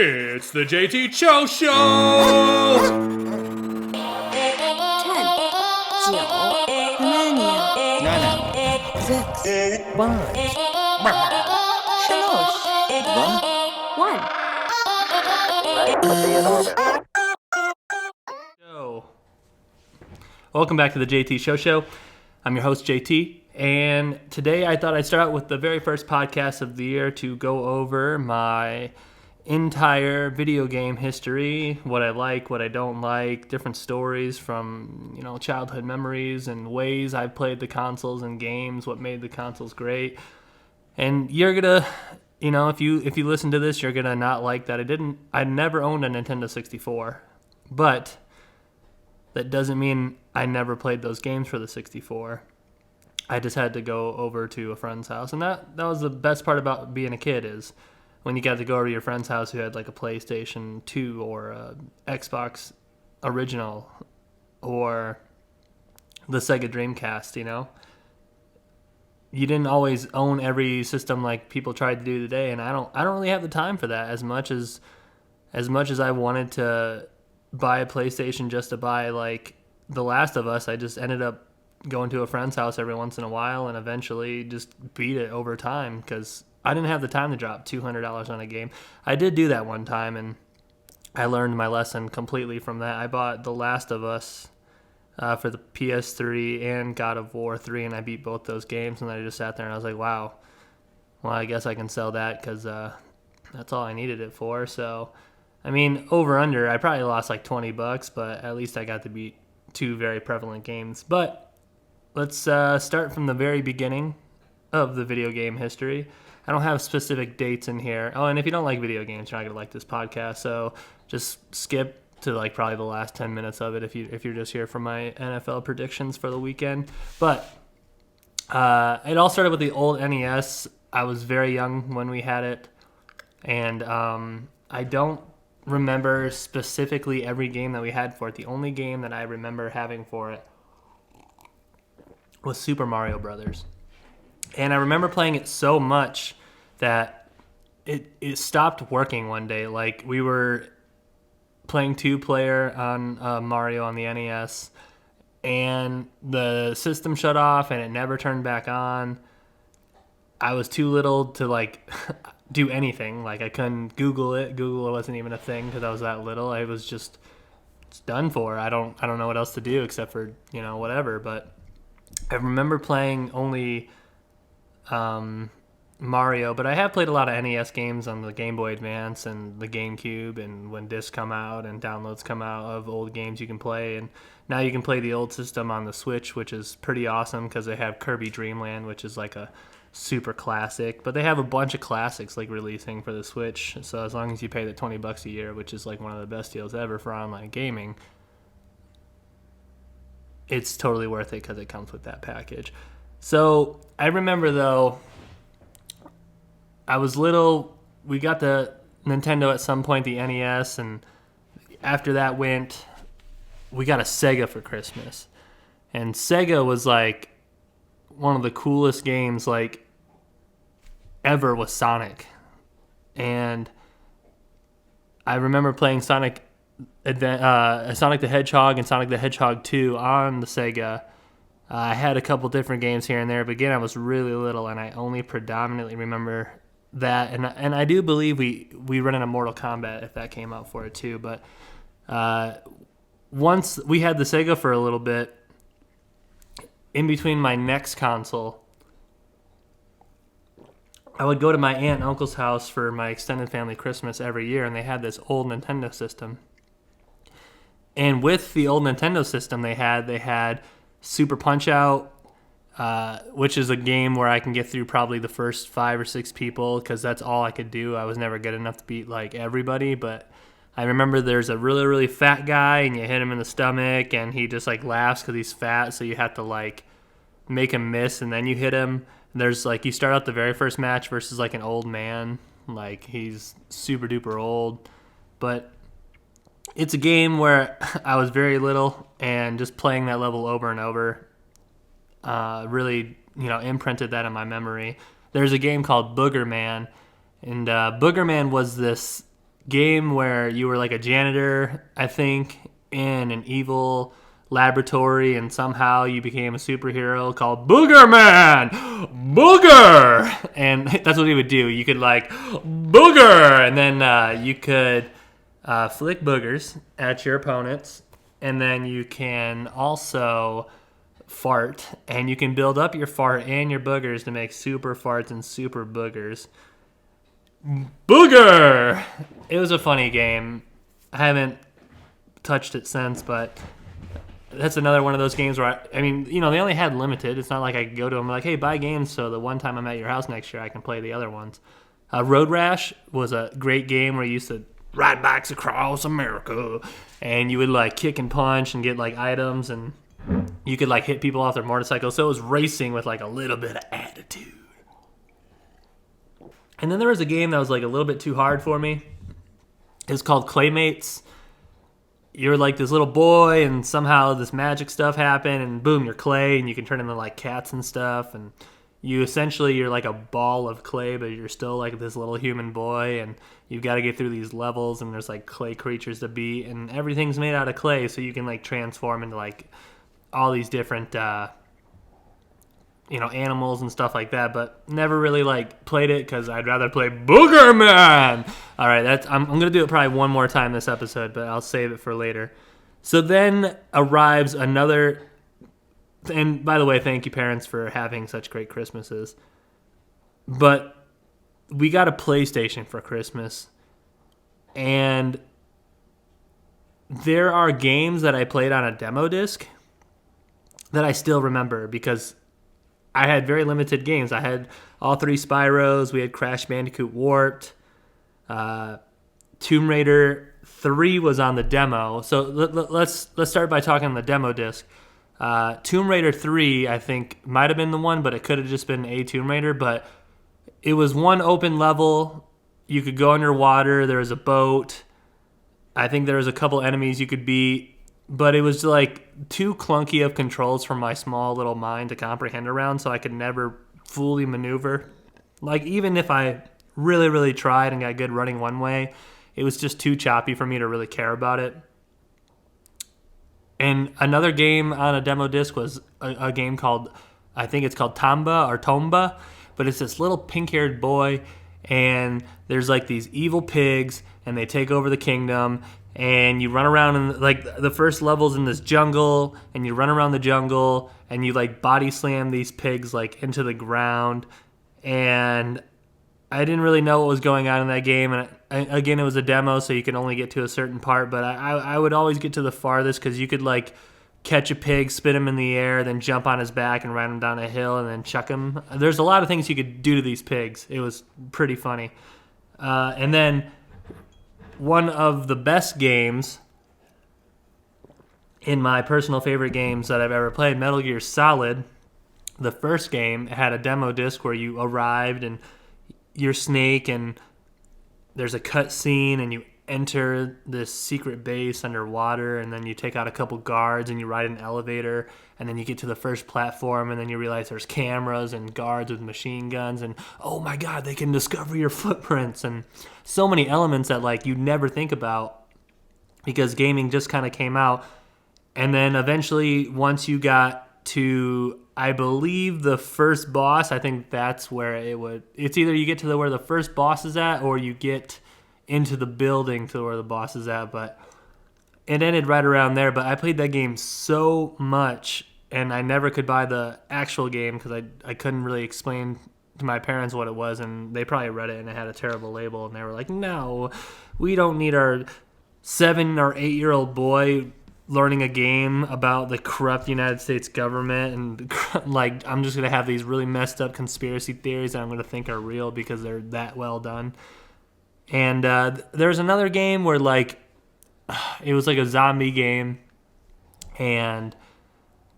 It's the JT Cho Show! 10, 9, 8, 7, 1. Welcome back to the JT Show Show. I'm your host, JT, and today I thought I'd start out with the very first podcast of the year to go over my entire video game history, what I like, what I don't like, different stories from, childhood memories and ways I've played the consoles and games, what made the consoles great. And you're gonna, if you listen to this, you're gonna not like that I never owned a Nintendo 64, but that doesn't mean I never played those games for the 64. I just had to go over to a friend's house, and that was the best part about being a kid is when you got to go over to your friend's house who had like a PlayStation 2 or a Xbox original or the Sega Dreamcast, You didn't always own every system like people tried to do today, and I don't really have the time for that as much as I wanted to buy a PlayStation just to buy like The Last of Us. I just ended up going to a friend's house every once in a while and eventually just beat it over time because I didn't have the time to drop $200 on a game. I did do that one time, and I learned my lesson completely from that. I bought The Last of Us for the PS3 and God of War 3, and I beat both those games, and I just sat there and I was like, wow, well, I guess I can sell that because that's all I needed it for. So, over under, I probably lost like $20, but at least I got to beat two very prevalent games. But let's start from the very beginning of the video game history. I don't have specific dates in here. Oh, and if you don't like video games, you're not going to like this podcast. So just skip to like probably the last 10 minutes of it if you're just here for my NFL predictions for the weekend. But it all started with the old NES. I was very young when we had it. And I don't remember specifically every game that we had for it. The only game that I remember having for it was Super Mario Brothers. And I remember playing it so much that it stopped working one day. Like, we were playing two-player on Mario on the NES, and the system shut off, and it never turned back on. I was too little to, do anything. Like, I couldn't Google it. Google wasn't even a thing because I was that little. I was just it's done for. I don't know what else to do except for, whatever. But I remember playing only Mario, but I have played a lot of NES games on the Game Boy Advance and the GameCube, and when discs come out and downloads come out of old games you can play, and now you can play the old system on the Switch, which is pretty awesome because they have Kirby Dream Land, which is like a super classic, but they have a bunch of classics like releasing for the Switch, so as long as you pay the $20 a year, which is like one of the best deals ever for online gaming, it's totally worth it because it comes with that package. So I remember though, I was little, we got the Nintendo at some point, the NES, and after that we got a Sega for Christmas. And Sega was like one of the coolest games like ever was Sonic. And I remember playing Sonic the Hedgehog and Sonic the Hedgehog 2 on the Sega. I had a couple different games here and there, but again, I was really little, and I only predominantly remember that. And I do believe we run into Mortal Kombat if that came out for it too. But once we had the Sega for a little bit, in between my next console, I would go to my aunt and uncle's house for my extended family Christmas every year, and they had this old Nintendo system. And with the old Nintendo system they had Super Punch-Out, which is a game where I can get through probably the first 5 or 6 people because that's all I could do. I was never good enough to beat like everybody, but I remember there's a really, really fat guy, and you hit him in the stomach, and he just like laughs because he's fat, so you have to like make him miss, and then you hit him. And there's like, you start out the very first match versus like an old man, like he's super duper old, but it's a game where I was very little, and just playing that level over and over really, imprinted that in my memory. There's a game called Booger Man, and Booger Man was this game where you were like a janitor, I think, in an evil laboratory, and somehow you became a superhero called Booger Man. Booger, and that's what he would do. You could like booger, and then you could flick boogers at your opponents, and then you can also fart, and you can build up your fart and your boogers to make super farts and super boogers. Booger! It was a funny game. I haven't touched it since, but that's another one of those games where, I mean, you know, they only had limited. It's not like I could go to them like, hey, buy games so the one time I'm at your house next year I can play the other ones. Road Rash was a great game where you used to ride bikes across America, and you would like kick and punch and get like items, and you could like hit people off their motorcycles. So it was racing with like a little bit of attitude. And then there was a game that was like a little bit too hard for me. It was called Claymates. You're like this little boy, and somehow this magic stuff happened, and boom, you're clay, and you can turn into like cats and stuff, and you're like a ball of clay, but you're still like this little human boy, and you've got to get through these levels, and there's like clay creatures to beat, and everything's made out of clay, so you can like transform into like all these different animals and stuff like that, but never really like played it because I'd rather play Booger Man. All right, I'm gonna do it probably one more time this episode, but I'll save it for later. So then arrives another, and by the way, thank you parents for having such great Christmases. But we got a PlayStation for Christmas, and there are games that I played on a demo disc that I still remember because I had very limited games. I had all 3 Spyros. We had Crash Bandicoot Warped. Tomb Raider 3 was on the demo. So let's start by talking on the demo disc. Tomb Raider 3, I think, might have been the one, but it could have just been a Tomb Raider. But it was one open level. You could go underwater. There was a boat. I think there was a couple enemies you could beat. But it was like too clunky of controls for my small little mind to comprehend around, so I could never fully maneuver. Like, even if I really, really tried and got good running one way, it was just too choppy for me to really care about it. And another game on a demo disc was a game called, I think it's called Tomba, but it's this little pink-haired boy, and there's like these evil pigs, and they take over the kingdom, and you run around in like the first level's in this jungle, and you run around the jungle, and you like body slam these pigs like into the ground. And I didn't really know what was going on in that game, and again, it was a demo, so you can only get to a certain part. But I would always get to the farthest because you could like catch a pig, spin him in the air, then jump on his back and ride him down a hill, and then chuck him. There's a lot of things you could do to these pigs. It was pretty funny. And then one of the best games in my personal favorite games that I've ever played, Metal Gear Solid, the first game had a demo disc where you arrived and you're Snake, and there's a cut scene, and you enter this secret base underwater, and then you take out a couple guards, and you ride an elevator, and then you get to the first platform, and then you realize there's cameras and guards with machine guns, and oh my god, they can discover your footprints, and so many elements that like you never think about because gaming just kind of came out. And then eventually, once you got to, I believe, the first boss, I think that's where it's either you get to where the first boss is at, or you get into the building to where the boss is at, but it ended right around there. But I played that game so much, and I never could buy the actual game because I couldn't really explain to my parents what it was, and they probably read it and it had a terrible label, and they were like, no, we don't need our 7 or 8-year-old boy learning a game about the corrupt United States government, and like I'm just gonna have these really messed up conspiracy theories that I'm gonna think are real because they're that well done. And there's another game where like it was like a zombie game, and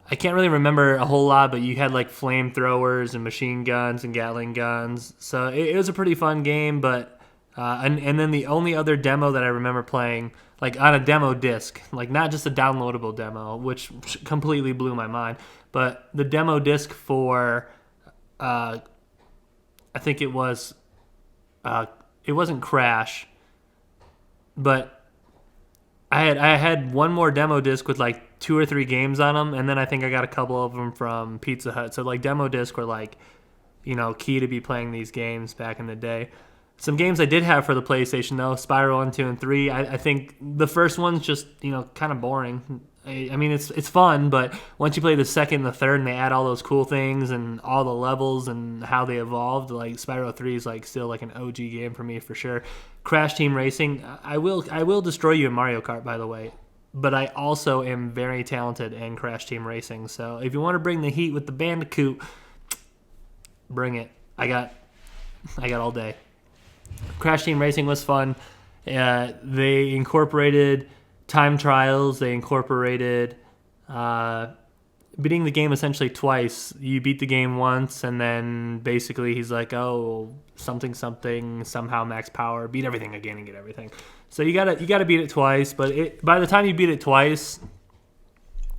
I can't really remember a whole lot, but you had like flamethrowers and machine guns and Gatling guns, so it was a pretty fun game. But and then the only other demo that I remember playing, like on a demo disc, like not just a downloadable demo, which completely blew my mind, but the demo disc for, I think it wasn't Crash, but I had one more demo disc with like 2 or 3 games on them, and then I think I got a couple of them from Pizza Hut. So like demo disc were like, key to be playing these games back in the day. Some games I did have for the PlayStation though, Spiral 1, 2, and 3. I think the first one's just kind of boring. I mean it's fun, but once you play the second and the third, and they add all those cool things and all the levels and how they evolved, like Spiral 3 is like still like an OG game for me for sure. Crash Team Racing, I will destroy you in Mario Kart, by the way, but I also am very talented in Crash Team Racing. So if you want to bring the heat with the Bandicoot, bring it. I got all day. Crash Team Racing was fun. They incorporated time trials. They incorporated beating the game essentially twice. You beat the game once, and then basically he's like, "Oh, something, somehow max power, beat everything again and get everything." So you gotta beat it twice. But by the time you beat it twice,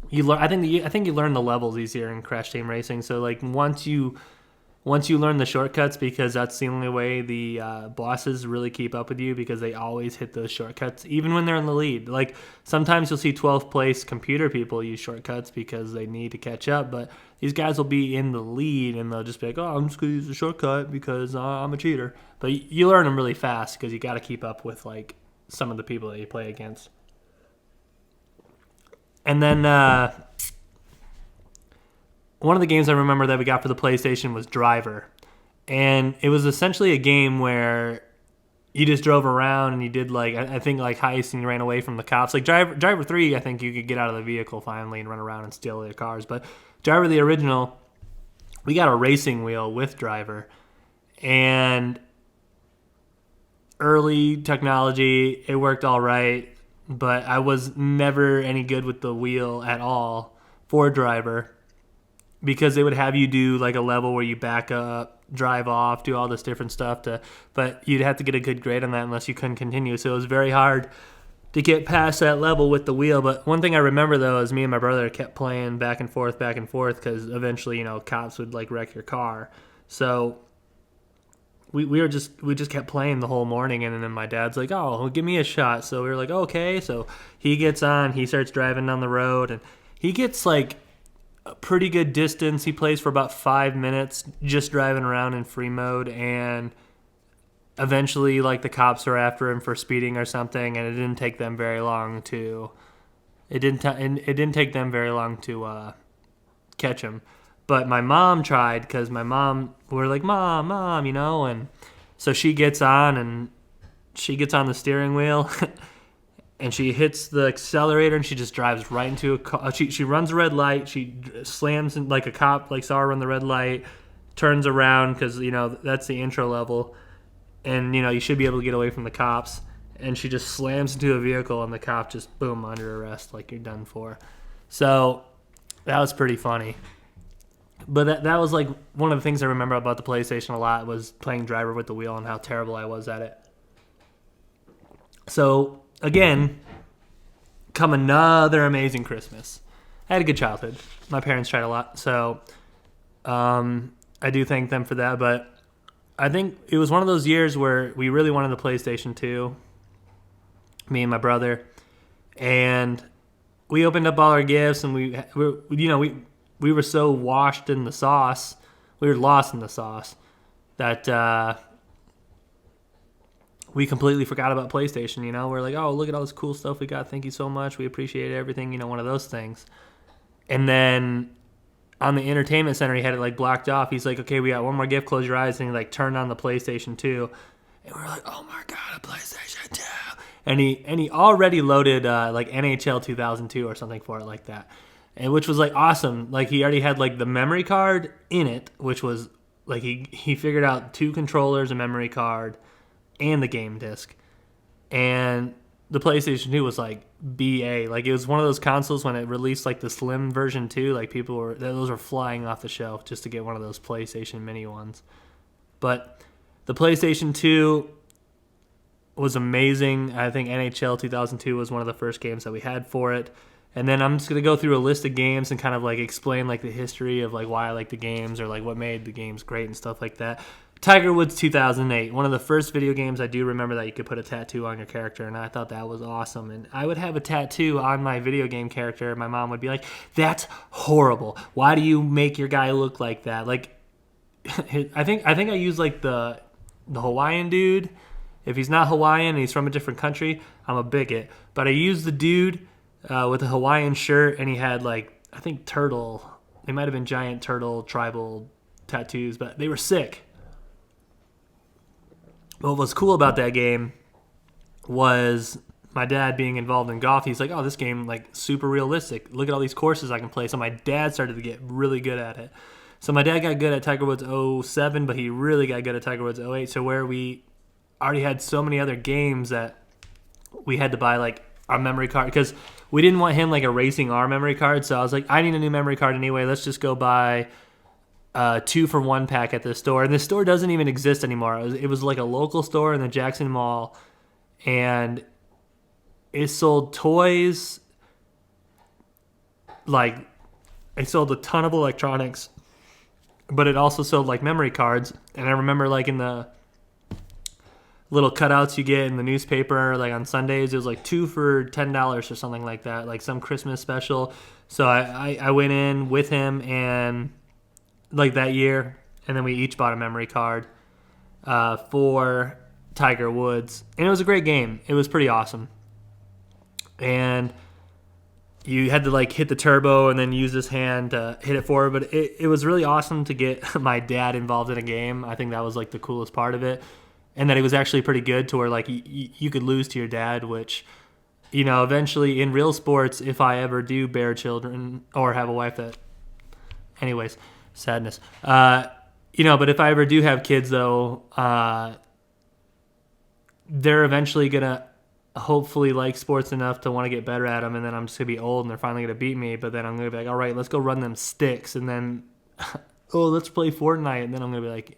you learn. I think you learn the levels easier in Crash Team Racing. So like once you learn the shortcuts, because that's the only way the bosses really keep up with you, because they always hit those shortcuts, even when they're in the lead. Like, sometimes you'll see 12th place computer people use shortcuts because they need to catch up, but these guys will be in the lead, and they'll just be like, oh, I'm just going to use a shortcut because I'm a cheater. But you learn them really fast because you got to keep up with, like, some of the people that you play against. And then one of the games I remember that we got for the PlayStation was Driver. And it was essentially a game where you just drove around and you did like, I think like heists, and you ran away from the cops. Like Driver 3, I think you could get out of the vehicle finally and run around and steal their cars. But Driver, the original, we got a racing wheel with Driver. And early technology, it worked all right. But I was never any good with the wheel at all for Driver, because they would have you do like a level where you back up, drive off, do all this different stuff, but you'd have to get a good grade on that unless you couldn't continue. So it was very hard to get past that level with the wheel. But one thing I remember though is me and my brother kept playing back and forth, because eventually cops would like wreck your car. So we just kept playing the whole morning, and then my dad's like, oh, well, give me a shot. So we were like, okay. So he gets on, he starts driving down the road, and he gets like a pretty good distance. He plays for about 5 minutes just driving around in free mode, and eventually like the cops are after him for speeding or something, and it didn't take them very long to catch him. But my mom tried, because we were like, mom, and so she gets on the steering wheel and she hits the accelerator, and she just drives right into a car. She runs a red light. She slams in, like a cop like saw her run the red light, turns around because that's the intro level, and you should be able to get away from the cops. And she just slams into a vehicle, and the cop just boom, under arrest, like you're done for. So that was pretty funny. But that was like one of the things I remember about the PlayStation a lot, was playing Driver with the wheel and how terrible I was at it. So again, come another amazing Christmas. I had a good childhood. My parents tried a lot, so I do thank them for that. But I think it was one of those years where we really wanted the PlayStation 2, me and my brother, and we opened up all our gifts, and we were so washed in the sauce, we were lost in the sauce, that we completely forgot about PlayStation. We're like, oh, look at all this cool stuff we got. Thank you so much. We appreciate everything. One of those things. And then on the entertainment center, he had it like blocked off. He's like, okay, we got one more gift. Close your eyes. And he like turned on the PlayStation 2. And we're like, oh my God, a PlayStation 2. And he already loaded like NHL 2002 or something for it like that. And which was like awesome. Like he already had like the memory card in it, which was like he figured out 2 controllers, a memory card, and the game disc. And the PlayStation 2 was like BA. Like it was one of those consoles when it released like the slim version 2, like those were flying off the shelf just to get one of those PlayStation mini ones. But the PlayStation 2 was amazing. I think NHL 2002 was one of the first games that we had for it. And then I'm just going to go through a list of games and kind of like explain like the history of like why I like the games, or like what made the games great and stuff like that. Tiger Woods 2008, one of the first video games I do remember that you could put a tattoo on your character, and I thought that was awesome. And I would have a tattoo on my video game character. My mom would be like, "That's horrible. Why do you make your guy look like that?" Like, I think I use like the Hawaiian dude. If he's not Hawaiian and he's from a different country, I'm a bigot. But I used the dude with a Hawaiian shirt, and he had like, I think turtle. They might have been giant turtle tribal tattoos, but they were sick. What was cool about that game was my dad being involved in golf. He's like, "Oh, this game like super realistic. Look at all these courses I can play." So my dad started to get really good at it. So my dad got good at Tiger Woods 07, but he really got good at Tiger Woods 08. So where we already had so many other games that we had to buy like our memory card, because we didn't want him like erasing our memory card. So I was like, I need a new memory card anyway. Let's just go buy 2-for-1 pack at this store. And this store doesn't even exist anymore. It was like a local store in the Jackson Mall, and it sold toys. Like, it sold a ton of electronics, but it also sold like memory cards. And I remember like in the little cutouts you get in the newspaper, like on Sundays, it was like 2 for $10 or something like that, like some Christmas special. So I went in with him and like that year, and then we each bought a memory card for Tiger Woods, and it was a great game. It was pretty awesome, and you had to like hit the turbo and then use this hand to hit it forward. But it was really awesome to get my dad involved in a game. I think that was like the coolest part of it, and that it was actually pretty good to where like you could lose to your dad, which, you know, eventually in real sports, if I ever do bear children or have a wife that, anyways, sadness. You know, but if I ever do have kids, though, they're eventually going to hopefully like sports enough to want to get better at them, and then I'm just going to be old, and they're finally going to beat me, but then I'm going to be like, all right, let's go run them sticks, and then, oh, let's play Fortnite, and then I'm going to be like,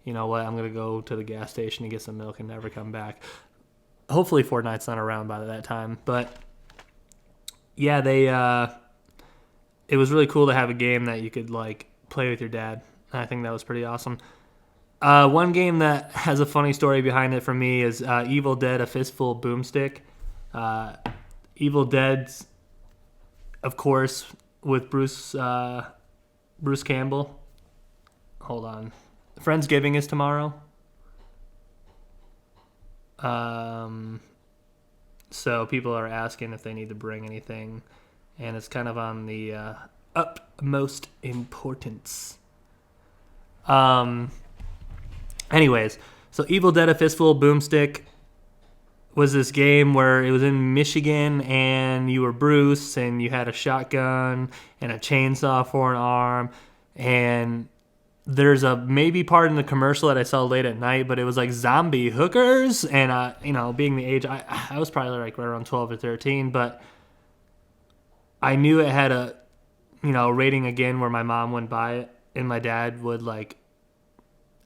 you know what, I'm going to go to the gas station and get some milk and never come back. Hopefully Fortnite's not around by that time, but yeah, it was really cool to have a game that you could, like, play with your dad. I think that was pretty awesome. One game that has a funny story behind it for me is Evil Dead: A Fistful of Boomstick. Evil Dead's, of course, with Bruce Campbell. Hold on. Friendsgiving is tomorrow. So people are asking if they need to bring anything, and it's kind of on the utmost importance. Anyways, so Evil Dead: A Fistful of Boomstick was this game where it was in Michigan, and you were Bruce, and you had a shotgun and a chainsaw for an arm, and there's a maybe part in the commercial that I saw late at night, but it was like zombie hookers, and you know, being the age, I was probably like right around 12 or 13, but I knew it had a, you know, rating again where my mom wouldn't buy it, and my dad would like,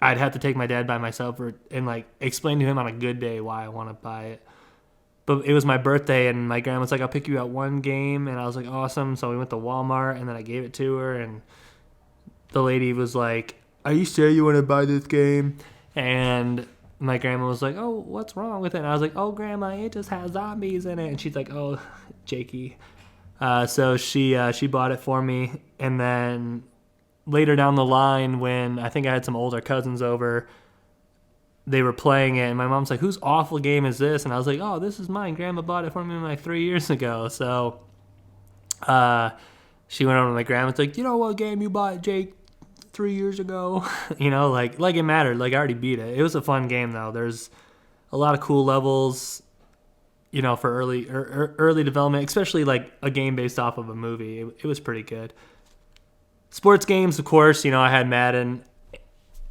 I'd have to take my dad by myself and like explain to him on a good day why I want to buy it. But it was my birthday, and my grandma was like, I'll pick you out one game, and I was like, awesome. So we went to Walmart, and then I gave it to her, and the lady was like, are you sure you want to buy this game? And my grandma was like, oh, what's wrong with it? And I was like, oh, Grandma, it just has zombies in it. And she's like, oh, Jakey. So she bought it for me, and then later down the line, when I think I had some older cousins over, they were playing it, and my mom's like, whose awful game is this? And I was like, oh, this is mine. Grandma bought it for me like 3 years ago. So she went over to my grandma. It's like, you know what game you bought, Jake, 3 years ago? You know, like it mattered. Like, I already beat it. It was a fun game, though. There's a lot of cool levels, you know, for early development, especially like a game based off of a movie. It was pretty good. Sports games, of course, you know, I had Madden.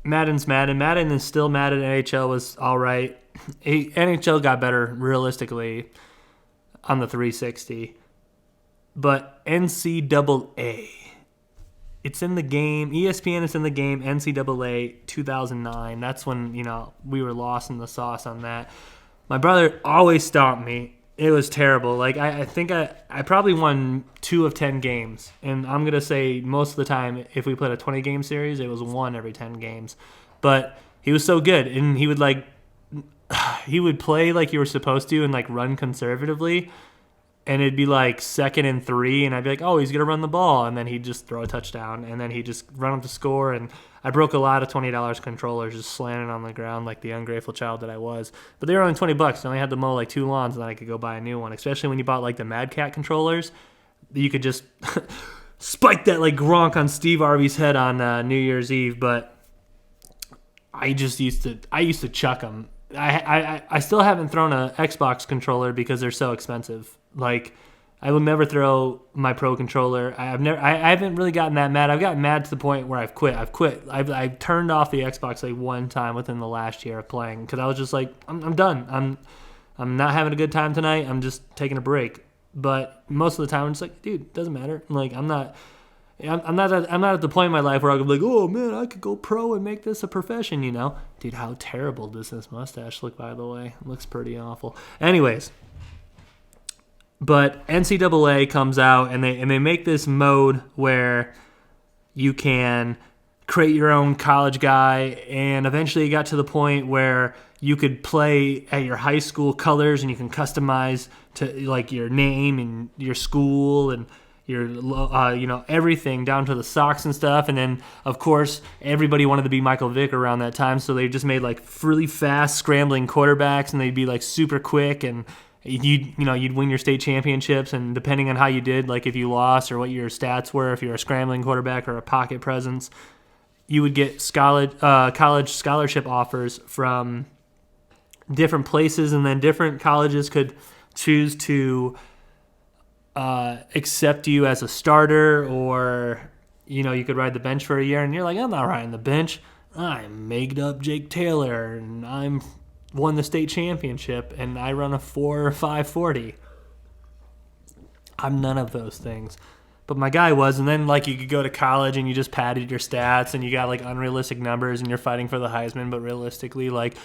Madden's Madden. Madden is still Madden. NHL was all right. NHL got better realistically on the 360. But NCAA, it's in the game. ESPN is in the game. NCAA 2009. That's when, you know, we were lost in the sauce on that. My brother always stomped me. It was terrible. Like, I think I probably won 2 of 10 games. And I'm going to say most of the time, if we played a 20-game series, it was 1 every 10 games. But He was so good, and he would he would play like you were supposed to and like run conservatively, and it'd be like 2nd and 3, and I'd be like, oh, he's gonna run the ball, and then he'd just throw a touchdown, and then he'd just run up the score. And I broke a lot of $20 controllers just slamming on the ground like the ungrateful child that I was. But they were only $20. I only had to mow like 2 lawns, and then I could go buy a new one. Especially when you bought like the Mad Cat controllers, you could just spike that like Gronk on Steve Harvey's head on New Year's Eve. But I used to chuck them. I still haven't thrown an Xbox controller because they're so expensive. Like, I will never throw my Pro controller. I haven't really gotten that mad. I've gotten mad to the point where I've quit. I've turned off the Xbox like one time within the last year of playing because I was just like, I'm done. I'm not having a good time tonight. I'm just taking a break. But most of the time, I'm just like, dude, it doesn't matter. Like, I'm not at the point in my life where I'll be like, oh man, I could go pro and make this a profession, you know? Dude, how terrible does this mustache look, by the way? It looks pretty awful. Anyways, but NCAA comes out and they make this mode where you can create your own college guy, and eventually it got to the point where you could play at your high school colors and you can customize to like your name and your school and your everything down to the socks and stuff. And then of course everybody wanted to be Michael Vick around that time, so they just made like really fast scrambling quarterbacks, and they'd be like super quick, and you'd win your state championships. And depending on how you did, like if you lost or what your stats were, if you're a scrambling quarterback or a pocket presence, you would get college scholarship offers from different places, and then different colleges could choose to accept you as a starter, or you could ride the bench for a year. And you're like, I'm not riding the bench. I'm made up Jake Taylor, and I'm won the state championship, and I run a 4 or 5.40. I'm none of those things, but my guy was. And then like you could go to college and you just padded your stats and you got like unrealistic numbers and you're fighting for the Heisman, but realistically, like,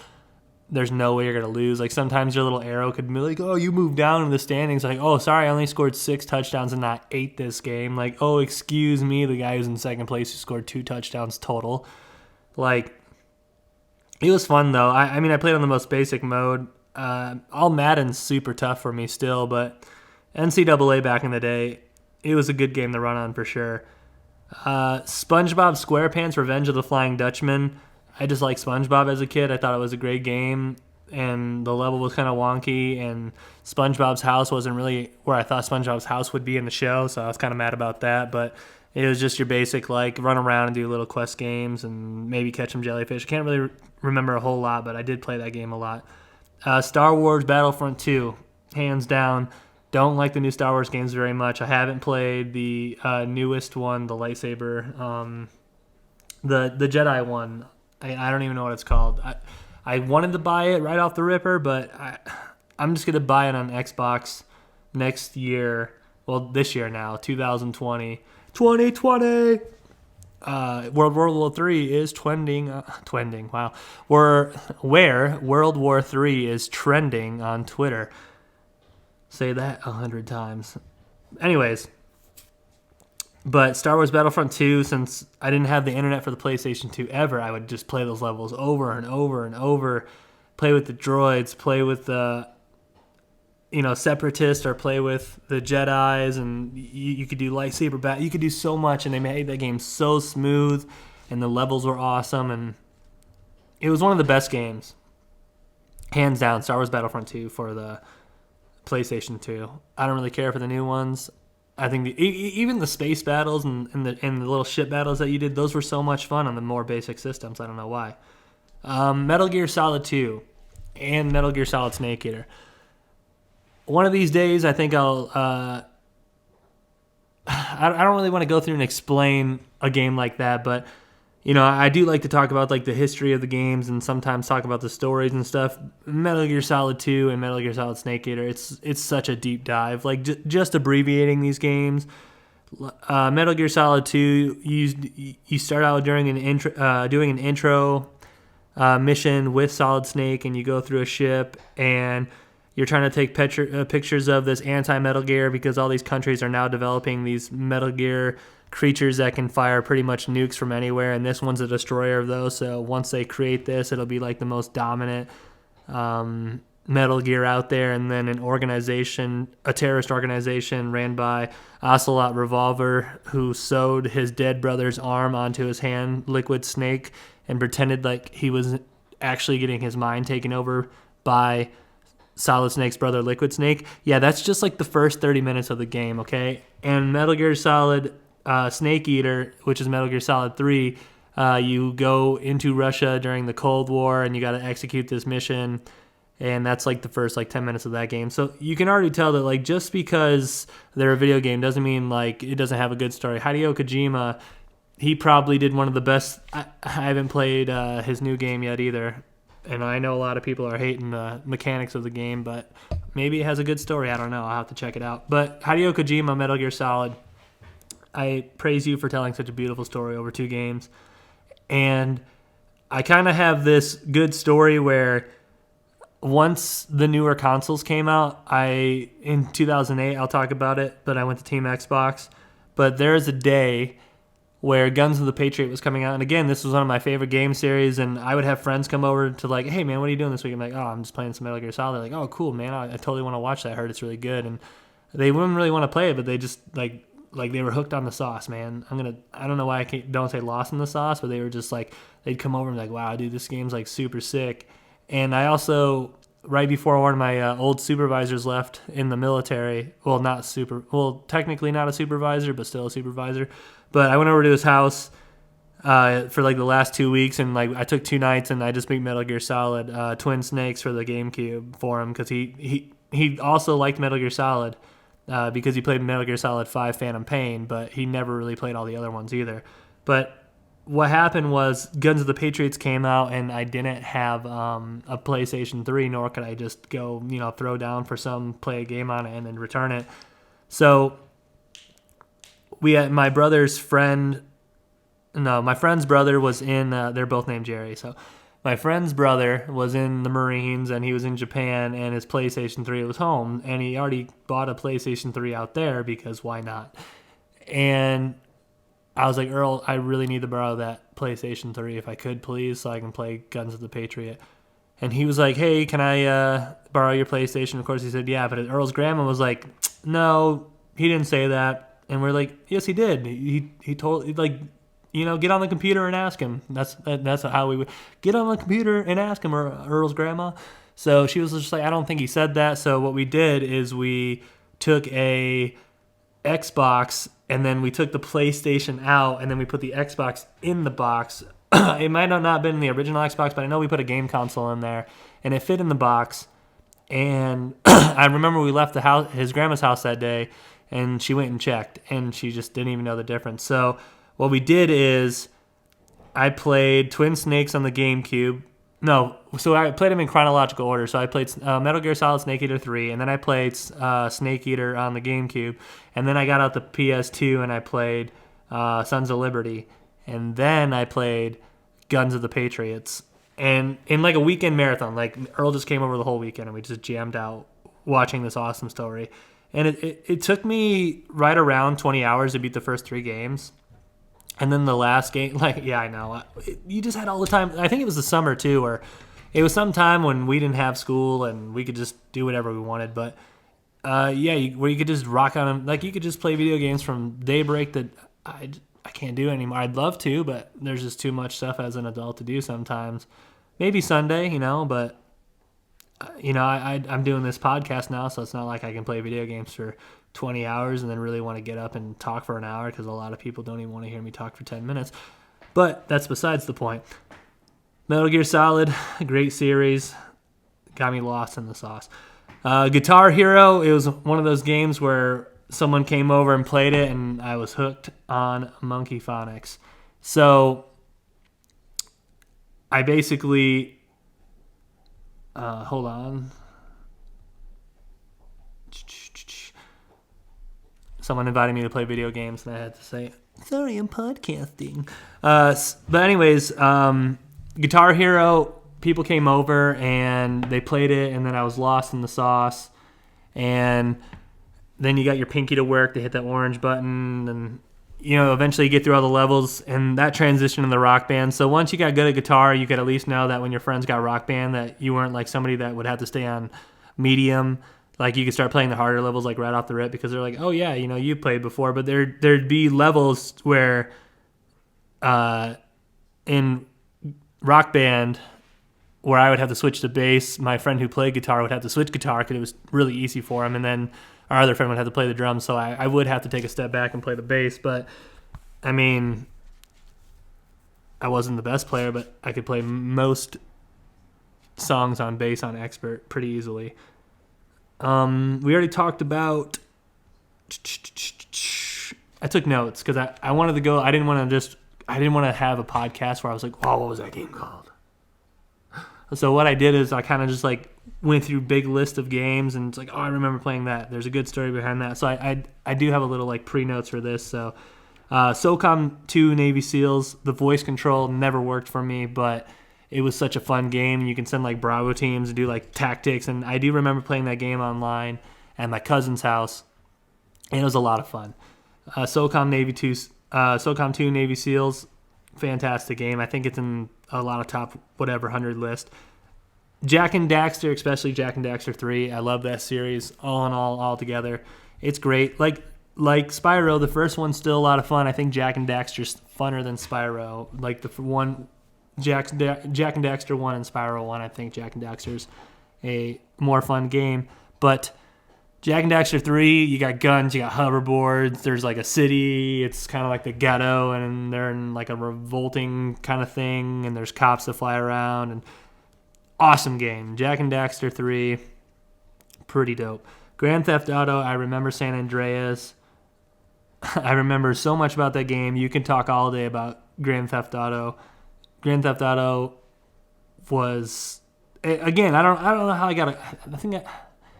there's no way you're going to lose. Like, sometimes your little arrow could be like, oh, you moved down in the standings. Like, oh, sorry, I only scored 6 touchdowns and not 8 this game. Like, oh, excuse me, the guy who's in second place who scored 2 touchdowns total. Like, it was fun, though. I mean, I played on the most basic mode. All Madden's super tough for me still, but NCAA back in the day, it was a good game to run on for sure. SpongeBob SquarePants Revenge of the Flying Dutchman. I just liked SpongeBob as a kid. I thought it was a great game, and the level was kind of wonky, and SpongeBob's house wasn't really where I thought SpongeBob's house would be in the show, so I was kind of mad about that. But it was just your basic, like, run around and do little quest games and maybe catch some jellyfish. I can't really remember a whole lot, but I did play that game a lot. Star Wars Battlefront 2, hands down. Don't like the new Star Wars games very much. I haven't played the newest one, the lightsaber, the Jedi one. I don't even know what it's called. I wanted to buy it right off the ripper, but I'm just going to buy it on Xbox next year. Well, this year now, 2020. 2020! World War III is trending. Wow. Where World War III is trending on Twitter. Say that 100 times. Anyways. But Star Wars Battlefront 2, since I didn't have the internet for the PlayStation 2 ever, I would just play those levels over and over and over. Play with the droids, play with the, separatists, or play with the Jedis, and you could do lightsaber battle. You could do so much, and they made that game so smooth, and the levels were awesome, and it was one of the best games. Hands down, Star Wars Battlefront 2 for the PlayStation 2. I don't really care for the new ones. I think even the space battles and the little ship battles that you did, those were so much fun on the more basic systems. I don't know why. Metal Gear Solid 2 and Metal Gear Solid Snake Eater. One of these days, I think I'll... I don't really want to go through and explain a game like that, but I do like to talk about like the history of the games and sometimes talk about the stories and stuff. Metal Gear Solid 2 and Metal Gear Solid Snake Eater, it's such a deep dive. Like just abbreviating these games. Metal Gear Solid 2, you start out doing an intro mission with Solid Snake, and you go through a ship, and you're trying to take pictures of this anti-Metal Gear because all these countries are now developing these Metal Gear creatures that can fire pretty much nukes from anywhere, and this one's a destroyer of those. So once they create this, it'll be like the most dominant Metal Gear out there. And then a terrorist organization ran by Ocelot Revolver, who sewed his dead brother's arm onto his hand, Liquid Snake, and pretended like he was actually getting his mind taken over by Solid Snake's brother, Liquid Snake. Yeah, that's just like the first 30 minutes of the game, okay? And Metal Gear Solid Snake Eater, which is Metal Gear Solid 3, you go into Russia during the Cold War, and you got to execute this mission, and that's like the first like 10 minutes of that game. So you can already tell that like just because they're a video game doesn't mean like it doesn't have a good story. Hideo Kojima, he probably did one of the best. I haven't played his new game yet either, and I know a lot of people are hating the mechanics of the game, but maybe it has a good story. I don't know. I'll have to check it out. But Hideo Kojima, Metal Gear Solid, I praise you for telling such a beautiful story over 2 games. And I kind of have this good story where once the newer consoles came out, in 2008, I'll talk about it, but I went to Team Xbox. But there's a day where Guns of the Patriot was coming out. And again, this was one of my favorite game series, and I would have friends come over to like, hey man, what are you doing this week? I'm like, oh, I'm just playing some Metal Gear Solid. They're like, oh, cool, man, I totally want to watch that. I heard it's really good. And they wouldn't really want to play it, but they just like they were hooked on the sauce, man. I don't know why don't say lost in the sauce, but they were just like, they'd come over and be like, wow, dude, this game's like super sick. And I also, right before one of my old supervisors left in the military, technically not a supervisor, but still a supervisor. But I went over to his house for like the last 2 weeks, and like I took 2 nights, and I just beat Metal Gear Solid Twin Snakes for the GameCube for him, because he also liked Metal Gear Solid because he played Metal Gear Solid 5 Phantom Pain, but he never really played all the other ones either. But what happened was Guns of the Patriots came out, and I didn't have a PlayStation 3, nor could I just go, throw down for play a game on it and then return it. So we had my friend's brother was in, they're both named Jerry. So my friend's brother was in the Marines, and he was in Japan, and his PlayStation 3 was home, and he already bought a PlayStation 3 out there because why not? And I was like, Earl, I really need to borrow that PlayStation 3 if I could, please, so I can play Guns of the Patriot. And he was like, hey, can I borrow your PlayStation? Of course, he said, yeah, but Earl's grandma was like, no, he didn't say that. And we're like, yes, he did. He told, like, get on the computer and ask him. That's how we would get on the computer and ask him, Earl's grandma. So she was just like, I don't think he said that. So what we did is we took a Xbox, and then we took the PlayStation out, and then we put the Xbox in the box. It might have not been the original Xbox, but I know we put a game console in there, and it fit in the box. And I remember we left his grandma's house that day, and she went and checked, and she just didn't even know the difference. So what we did is I played Twin Snakes on the GameCube. No, so I played them in chronological order. So I played Metal Gear Solid Snake Eater 3, and then I played Snake Eater on the GameCube, and then I got out the PS2 and I played Sons of Liberty, and then I played Guns of the Patriots. And in like a weekend marathon, like Earl just came over the whole weekend, and we just jammed out watching this awesome story. And it took me right around 20 hours to beat the first 3 games. And then the last game, like, yeah, I know. You just had all the time. I think it was the summer, too, or it was some time when we didn't have school and we could just do whatever we wanted. But, where you could just rock on them. Like, you could just play video games from daybreak that I can't do anymore. I'd love to, but there's just too much stuff as an adult to do sometimes. Maybe Sunday, but, I'm doing this podcast now, so it's not like I can play video games for 20 hours and then really want to get up and talk for an hour, because a lot of people don't even want to hear me talk for 10 minutes. But that's besides the point. Metal Gear Solid, great series. Got me lost in the sauce. Guitar Hero, it was one of those games where someone came over and played it, and I was hooked on Monkey Phonics. So I basically... hold on. Someone invited me to play video games, and I had to say, sorry, I'm podcasting. But anyways, Guitar Hero, people came over, and they played it, and then I was lost in the sauce. And then you got your pinky to work to hit that orange button, and eventually you get through all the levels, and that transition in the Rock Band. So once you got good at guitar, you could at least know that when your friends got Rock Band, that you weren't like somebody that would have to stay on medium. Like you could start playing the harder levels like right off the rip because they're like, oh yeah, you played before. But there'd be levels where, in Rock Band, where I would have to switch to bass. My friend who played guitar would have to switch guitar because it was really easy for him, and then our other friend would have to play the drums. So I would have to take a step back and play the bass. But I mean, I wasn't the best player, but I could play most songs on bass on expert pretty easily. We already talked about. I took notes because I wanted to go. I didn't want to have a podcast where I was like, "Oh, what was that game called?" So what I did is I kind of just like went through big list of games and it's like, oh, I remember playing that. There's a good story behind that. So I do have a little like pre-notes for this. So SOCOM 2 Navy SEALs, the voice control never worked for me, but it was such a fun game. You can send like Bravo teams and do like tactics. And I do remember playing that game online at my cousin's house, and it was a lot of fun. SOCOM 2 Navy SEALs, fantastic game. I think it's in a lot of top 100 list. Jak and Daxter, especially Jak and Daxter 3. I love that series. All in all together, it's great. Like Spyro, the first one's still a lot of fun. I think Jak and Daxter's funner than Spyro. Like the one, Jak and Daxter 1 and Spyro 1, I think Jak and Daxter's a more fun game. But Jak and Daxter 3, you got guns, you got hoverboards, there's like a city, it's kind of like the ghetto, and they're in like a revolting kind of thing, and there's cops that fly around, and awesome game. Jak and Daxter 3, pretty dope. Grand Theft Auto, I remember San Andreas. I remember so much about that game. You can talk all day about Grand Theft Auto. Grand Theft Auto was, again, I don't know how I got it.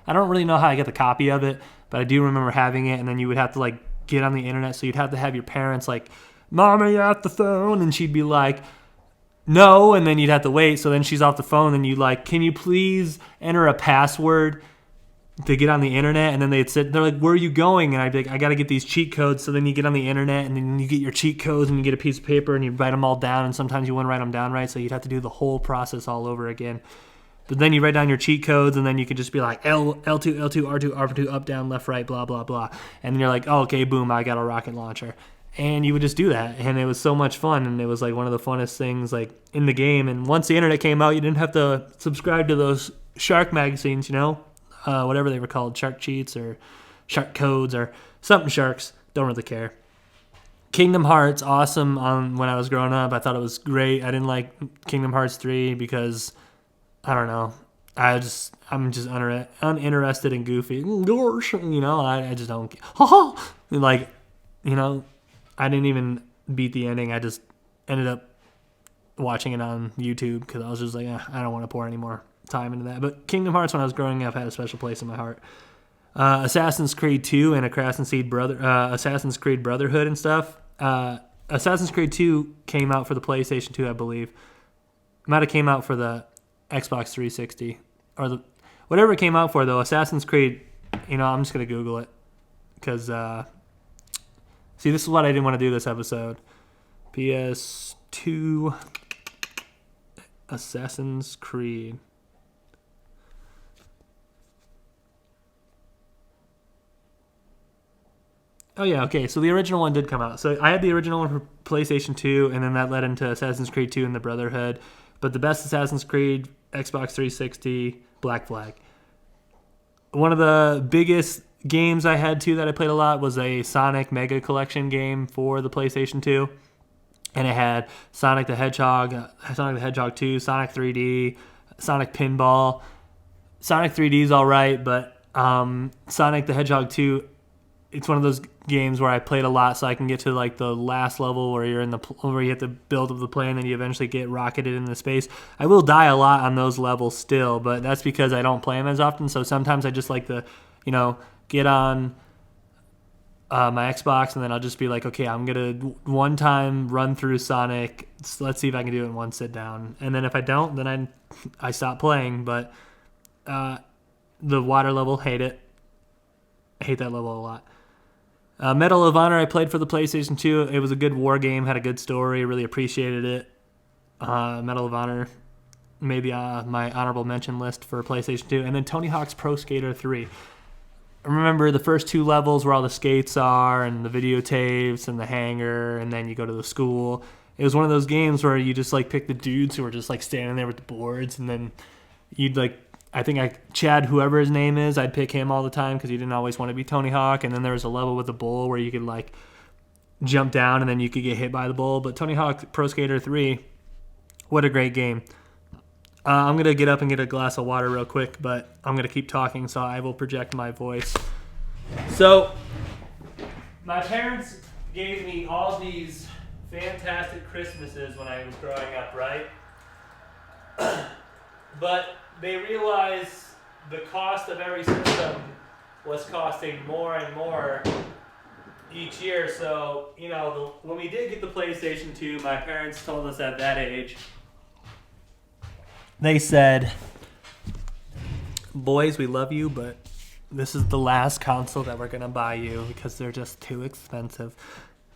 I don't really know how I got the copy of it, but I do remember having it, and then you would have to like get on the internet, so you'd have to have your parents like, "Mom, are you at the phone?" And she'd be like, "No," and then you'd have to wait, so then she's off the phone, and you like, "Can you please enter a password to get on the internet?" And then they're like, "Where are you going?" And I'd be like, "I got to get these cheat codes." So then you get on the internet, and then you get your cheat codes, and you get a piece of paper, and you write them all down, and sometimes you wouldn't write them down right, so you'd have to do the whole process all over again. But then you write down your cheat codes, and then you could just be like L2, L2, R2, R2, up, down, left, right, blah, blah, blah. And then you're like, oh, okay, boom, I got a rocket launcher. And you would just do that, and it was so much fun, and it was like one of the funnest things like in the game. And once the internet came out, you didn't have to subscribe to those shark magazines, whatever they were called, shark cheats or shark codes or something sharks. Don't really care. Kingdom Hearts, awesome. When I was growing up, I thought it was great. I didn't like Kingdom Hearts 3 because I don't know. I'm just uninterested in Goofy. I just don't. Like, I didn't even beat the ending. I just ended up watching it on YouTube because I was just like, I don't want to pour any more time into that. But Kingdom Hearts, when I was growing up, had a special place in my heart. Assassin's Creed 2 and Assassin's Creed Brotherhood and stuff. Assassin's Creed 2 came out for the PlayStation 2, I believe. Might have came out for the Xbox 360 or whatever it came out for, though. Assassin's Creed, I'm just going to Google it because, see, this is what I didn't want to do this episode. PS2 Assassin's Creed. Oh, yeah, okay, so the original one did come out. So I had the original one for PlayStation 2, and then that led into Assassin's Creed 2 and the Brotherhood. But the best Assassin's Creed, Xbox 360, Black Flag. One of the biggest games I had, too, that I played a lot was a Sonic Mega Collection game for the PlayStation 2. And it had Sonic the Hedgehog 2, Sonic 3D, Sonic Pinball. Sonic 3D is all right, but Sonic the Hedgehog 2, it's one of those games where I played a lot, so I can get to like the last level where where you have to build up the plane, and then you eventually get rocketed into space. I will die a lot on those levels still, but that's because I don't play them as often. So sometimes I just like to, get on my Xbox, and then I'll just be like, okay, I'm gonna one time run through Sonic. Let's see if I can do it in one sit down. And then if I don't, then I stop playing. But the water level, hate it. I hate that level a lot. Medal of Honor I played for the PlayStation 2. It was a good war game, had a good story, really appreciated it. Medal of Honor, maybe my honorable mention list for PlayStation 2. And then Tony Hawk's Pro Skater 3. I remember the first 2 levels where all the skates are and the videotapes and the hangar, and then you go to the school. It was one of those games where you just like pick the dudes who are just like standing there with the boards, and then you'd like, Chad, whoever his name is, I'd pick him all the time because he didn't always want to be Tony Hawk. And then there was a level with the bull where you could like jump down and then you could get hit by the bull. But Tony Hawk Pro Skater 3, what a great game. I'm going to get up and get a glass of water real quick, but I'm going to keep talking, so I will project my voice. So, my parents gave me all these fantastic Christmases when I was growing up, right? But they realized the cost of every system was costing more and more each year. So, when we did get the PlayStation 2, my parents told us at that age, they said, boys, we love you, but this is the last console that we're going to buy you because they're just too expensive.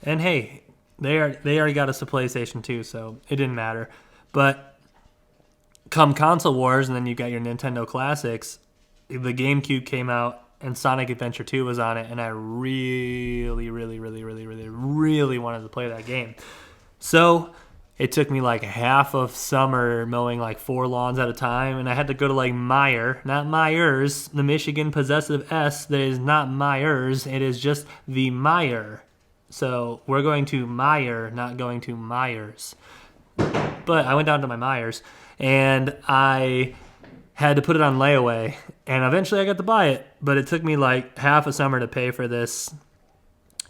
And hey, they already got us a PlayStation 2, so it didn't matter. But come console wars, and then you got your Nintendo classics, the GameCube came out, and Sonic Adventure 2 was on it, and I really, really, really, really, really, really wanted to play that game. So it took me like half of summer mowing like 4 lawns at a time, and I had to go to like Meijer, not Myers, the Michigan possessive S that is not Myers, it is just the Meijer. So we're going to Meijer, not going to Myers. But I went down to my Myers, and I had to put it on layaway, and eventually I got to buy it, but it took me like half a summer to pay for this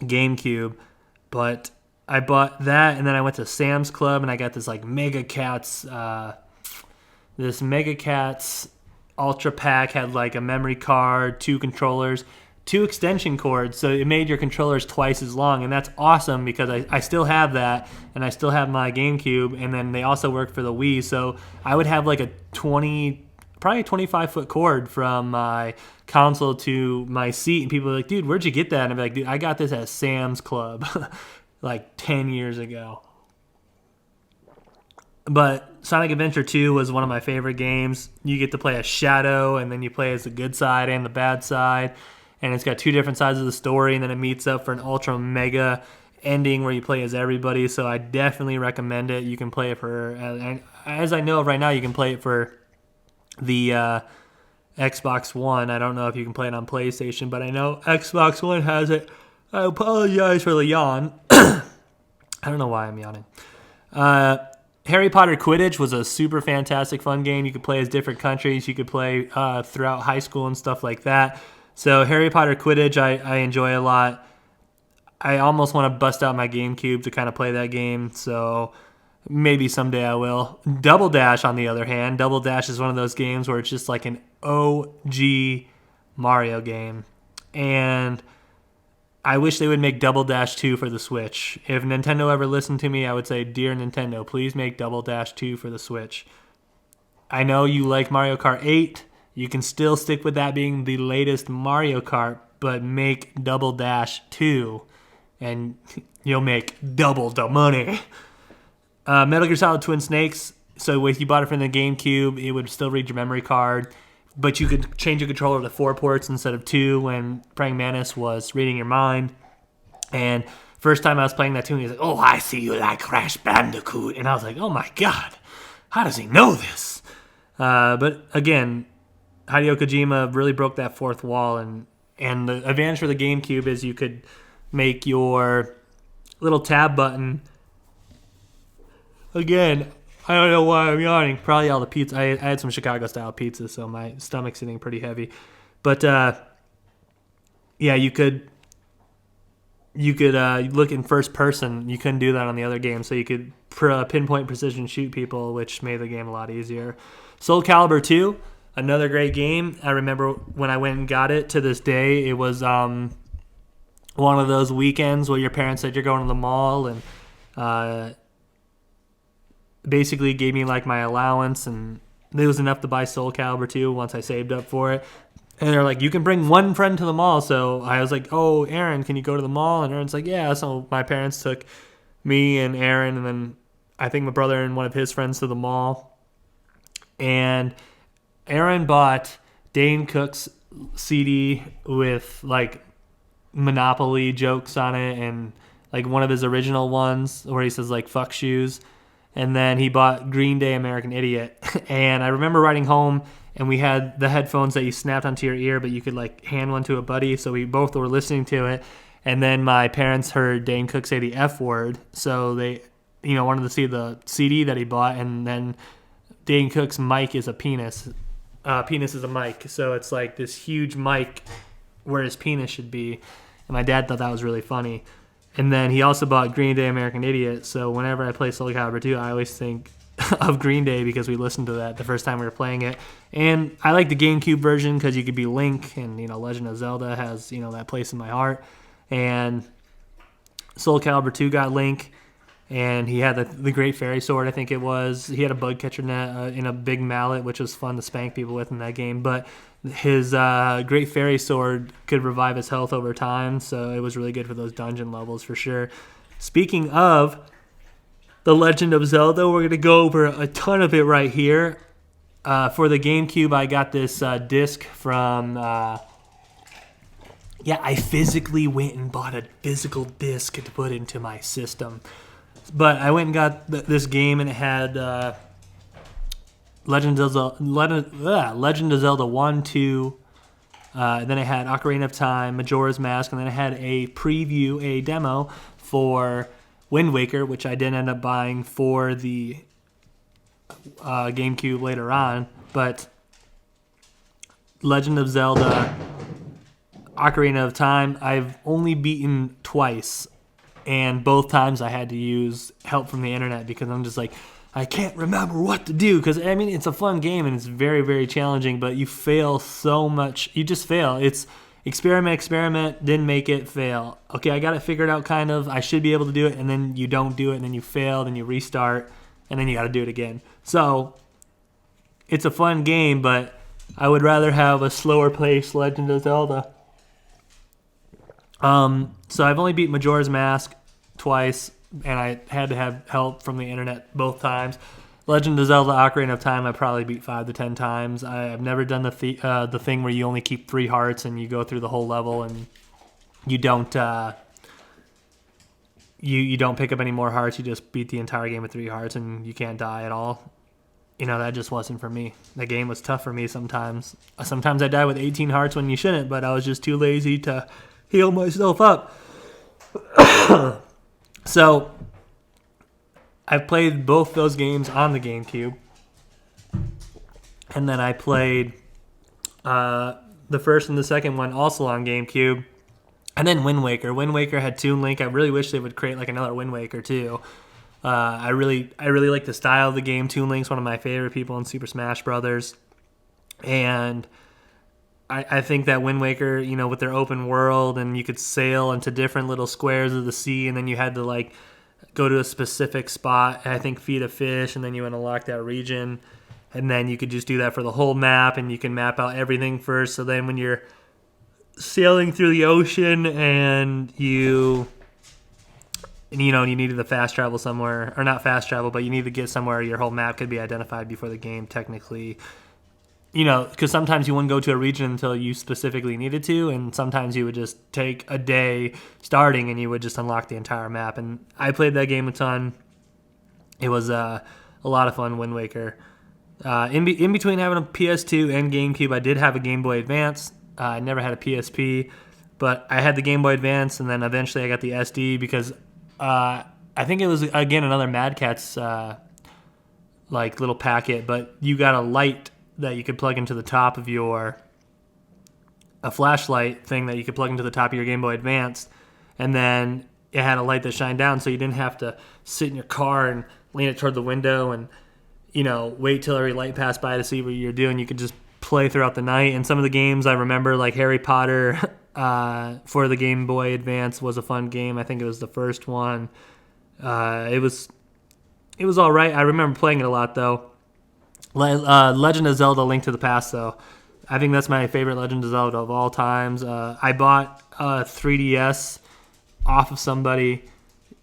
GameCube. But I bought that, and then I went to Sam's Club, and I got this like Mega Cats Ultra Pack, had like a memory card, 2 controllers, 2 extension cords, so it made your controllers twice as long, and that's awesome because I still have that, and I still have my GameCube, and then they also work for the Wii, so I would have like a probably a 25-foot cord from my console to my seat, and people are like, dude, where'd you get that? And I'd be like, dude, I got this at Sam's Club like 10 years ago. But Sonic Adventure 2 was one of my favorite games. You get to play as Shadow, and then you play as the good side and the bad side, and it's got 2 different sides of the story, and then it meets up for an ultra mega ending where you play as everybody, so I definitely recommend it. You can play it for, and as I know right now, you can play it for the Xbox One. I don't know if you can play it on PlayStation, but I know Xbox One has it. I apologize for the yawn. I don't know why I'm yawning. Harry Potter Quidditch was a super fantastic fun game. You could play as different countries. You could play throughout high school and stuff like that. So Harry Potter Quidditch I enjoy a lot. I almost want to bust out my GameCube to kind of play that game, so maybe someday I will. Double Dash, on the other hand, Double Dash is one of those games where it's just like an OG Mario game. And I wish they would make Double Dash 2 for the Switch. If Nintendo ever listened to me, I would say, dear Nintendo, please make Double Dash 2 for the Switch. I know you like Mario Kart 8. You can still stick with that being the latest Mario Kart, but make Double Dash 2, and you'll make double the money. Metal Gear Solid Twin Snakes. So if you bought it from the GameCube, it would still read your memory card, but you could change your controller to 4 ports instead of 2 when Praying Mantis was reading your mind. And first time I was playing that tune, he was like, oh, I see you like Crash Bandicoot. And I was like, oh my God, how does he know this? But again, Hideo Kojima really broke that 4th wall, and the advantage for the GameCube is you could make your little tab button. Again, I don't know why I'm yawning. Probably all the pizza. I had some Chicago-style pizza, so my stomach's sitting pretty heavy. But yeah, you could look in first person. You couldn't do that on the other game, so you could pinpoint precision shoot people, which made the game a lot easier. Soul Calibur 2, another great game. I remember when I went and got it. To this day, it was one of those weekends where your parents said you're going to the mall, and basically gave me like my allowance, and it was enough to buy Soul Calibur 2 once I saved up for it. And they're like, you can bring one friend to the mall. So I was like, oh, Aaron, can you go to the mall? And Aaron's like, yeah. So my parents took me and Aaron, and then I think my brother and one of his friends to the mall. And Aaron bought Dane Cook's CD with like Monopoly jokes on it, and like one of his original ones where he says like fuck shoes. And then he bought Green Day American Idiot. And I remember riding home, and we had the headphones that you snapped onto your ear, but you could like hand one to a buddy. So we both were listening to it. And then my parents heard Dane Cook say the F word. So they, wanted to see the CD that he bought. And then Dane Cook's mic is a penis. Penis is a mic. So it's like this huge mic where his penis should be. And my dad thought that was really funny. And then he also bought Green Day American Idiot. So whenever I play Soul Calibur 2, I always think of Green Day because we listened to that the first time we were playing it. And I like the GameCube version because you could be Link, and Legend of Zelda has that place in my heart. And Soul Calibur 2 got Link, and he had the Great Fairy Sword, I think it was. He had a bug catcher net in a big mallet, which was fun to spank people with in that game. But his Great Fairy Sword could revive his health over time, so it was really good for those dungeon levels for sure. Speaking of The Legend of Zelda, we're going to go over a ton of it right here. For the GameCube, I got this disc from... I physically went and bought a physical disc to put into my system. But I went and got this game, and it had Legend of Zelda 1, 2, then it had Ocarina of Time, Majora's Mask, and then it had a preview, a demo for Wind Waker, which I didn't end up buying for the GameCube later on. But Legend of Zelda Ocarina of Time, I've only beaten twice, and both times I had to use help from the internet because I'm just like, I can't remember what to do, because it's a fun game and it's very, very challenging, but you fail so much. You just fail. It's experiment, didn't make it, fail. Okay, I got it figured out kind of. I should be able to do it, and then you don't do it, and then you fail, then you restart, and then you got to do it again. So it's a fun game, but I would rather have a slower paced Legend of Zelda. So I've only beat Majora's Mask twice, and I had to have help from the internet both times. Legend of Zelda Ocarina of Time I probably beat 5 to 10 times. I've never done the thing where you only keep 3 hearts and you go through the whole level and you don't you don't pick up any more hearts. You just beat the entire game with 3 hearts and you can't die at all. That just wasn't for me. The game was tough for me sometimes. Sometimes I die with 18 hearts when you shouldn't, but I was just too lazy to heal myself up. So I've played both those games on the GameCube. And then I played the first and the second one also on GameCube. And then Wind Waker. Wind Waker had Toon Link. I really wish they would create like another Wind Waker too. I really like the style of the game. Toon Link's one of my favorite people in Super Smash Brothers. And I think that Wind Waker, with their open world, and you could sail into different little squares of the sea, and then you had to like go to a specific spot, and I think feed a fish, and then you unlock that region, and then you could just do that for the whole map, and you can map out everything first. So then when you're sailing through the ocean and you needed to fast travel somewhere, or not fast travel, but you need to get somewhere, your whole map could be identified before the game technically. Because sometimes you wouldn't go to a region until you specifically needed to, and sometimes you would just take a day starting and you would just unlock the entire map. And I played that game a ton. It was a lot of fun, Wind Waker. In between having a PS2 and GameCube, I did have a Game Boy Advance. I never had a PSP, but I had the Game Boy Advance, and then eventually I got the SD because I think it was, again, another Mad Catz like little packet, but you got a light that you could plug into the top of a flashlight thing that you could plug into the top of your Game Boy Advance, and then it had a light that shined down, so you didn't have to sit in your car and lean it toward the window and wait till every light passed by to see what you're doing. You could just play throughout the night. And some of the games I remember, like Harry Potter for the Game Boy Advance, was a fun game. I think it was the first one. It was all right. I remember playing it a lot though. Legend of Zelda: Link to the Past, though, I think that's my favorite Legend of Zelda of all times. I bought a 3DS off of somebody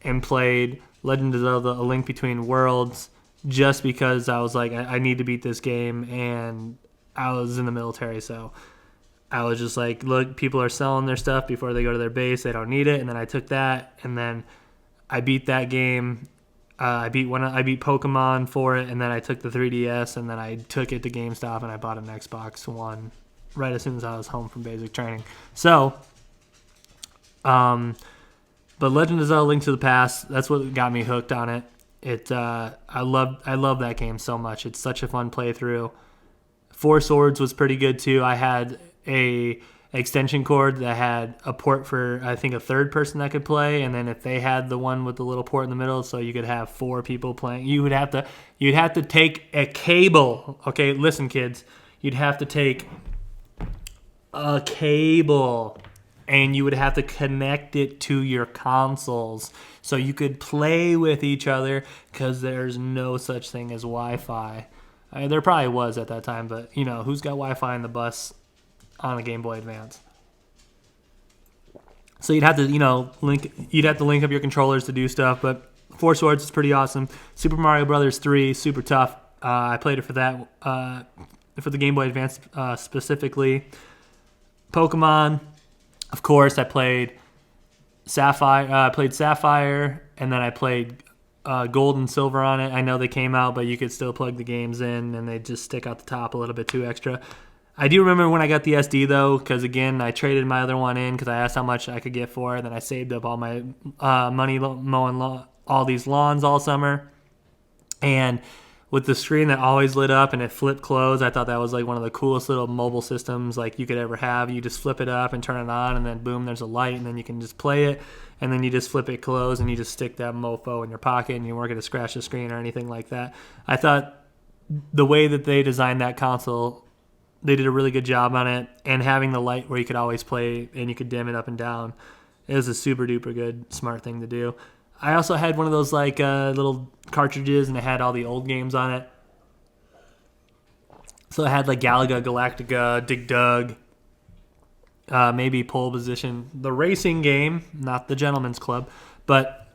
and played Legend of Zelda: A Link Between Worlds just because I was like, I need to beat this game, and I was in the military, so I was just like, look, people are selling their stuff before they go to their base. They don't need it, and then I took that, and then I beat that game. I beat Pokemon for it, and then I took the 3DS, and then I took it to GameStop, and I bought an Xbox One right as soon as I was home from basic training. So, but Legend of Zelda: Link to the Past, that's what got me hooked on it. I love that game so much. It's such a fun playthrough. Four Swords was pretty good too. I had a extension cord that had a port for, I think, a third person that could play, and then if they had the one with the little port in the middle, so you could have four people playing, you'd have to take a cable. Okay, listen, kids, you'd have to take a cable and you would have to connect it to your consoles so you could play with each other, because there's no such thing as Wi-Fi. There probably was at that time, but who's got Wi-Fi in the bus on a Game Boy Advance? So you'd have to link up your controllers to do stuff. But Four Swords is pretty awesome. Super Mario Brothers 3, super tough. I played it for that for the Game Boy Advance specifically. Pokemon, of course, I played Sapphire, and then I played Gold and Silver on it. I know they came out, but you could still plug the games in, and they just stick out the top a little bit too extra. I do remember when I got the SD, though, because, again, I traded my other one in because I asked how much I could get for it, and then I saved up all my money mowing all these lawns all summer. And with the screen that always lit up and it flipped closed, I thought that was like one of the coolest little mobile systems like you could ever have. You just flip it up and turn it on, and then boom, there's a light, and then you can just play it, and then you just flip it closed, and you just stick that mofo in your pocket, and you weren't going to scratch the screen or anything like that. I thought the way that they designed that console, they did a really good job on it, and having the light where you could always play and you could dim it up and down, it was a super duper good, smart thing to do. I also had one of those like little cartridges, and it had all the old games on it. So it had like Galaga, Galactica, Dig Dug, maybe Pole Position, the racing game, not the Gentleman's Club. But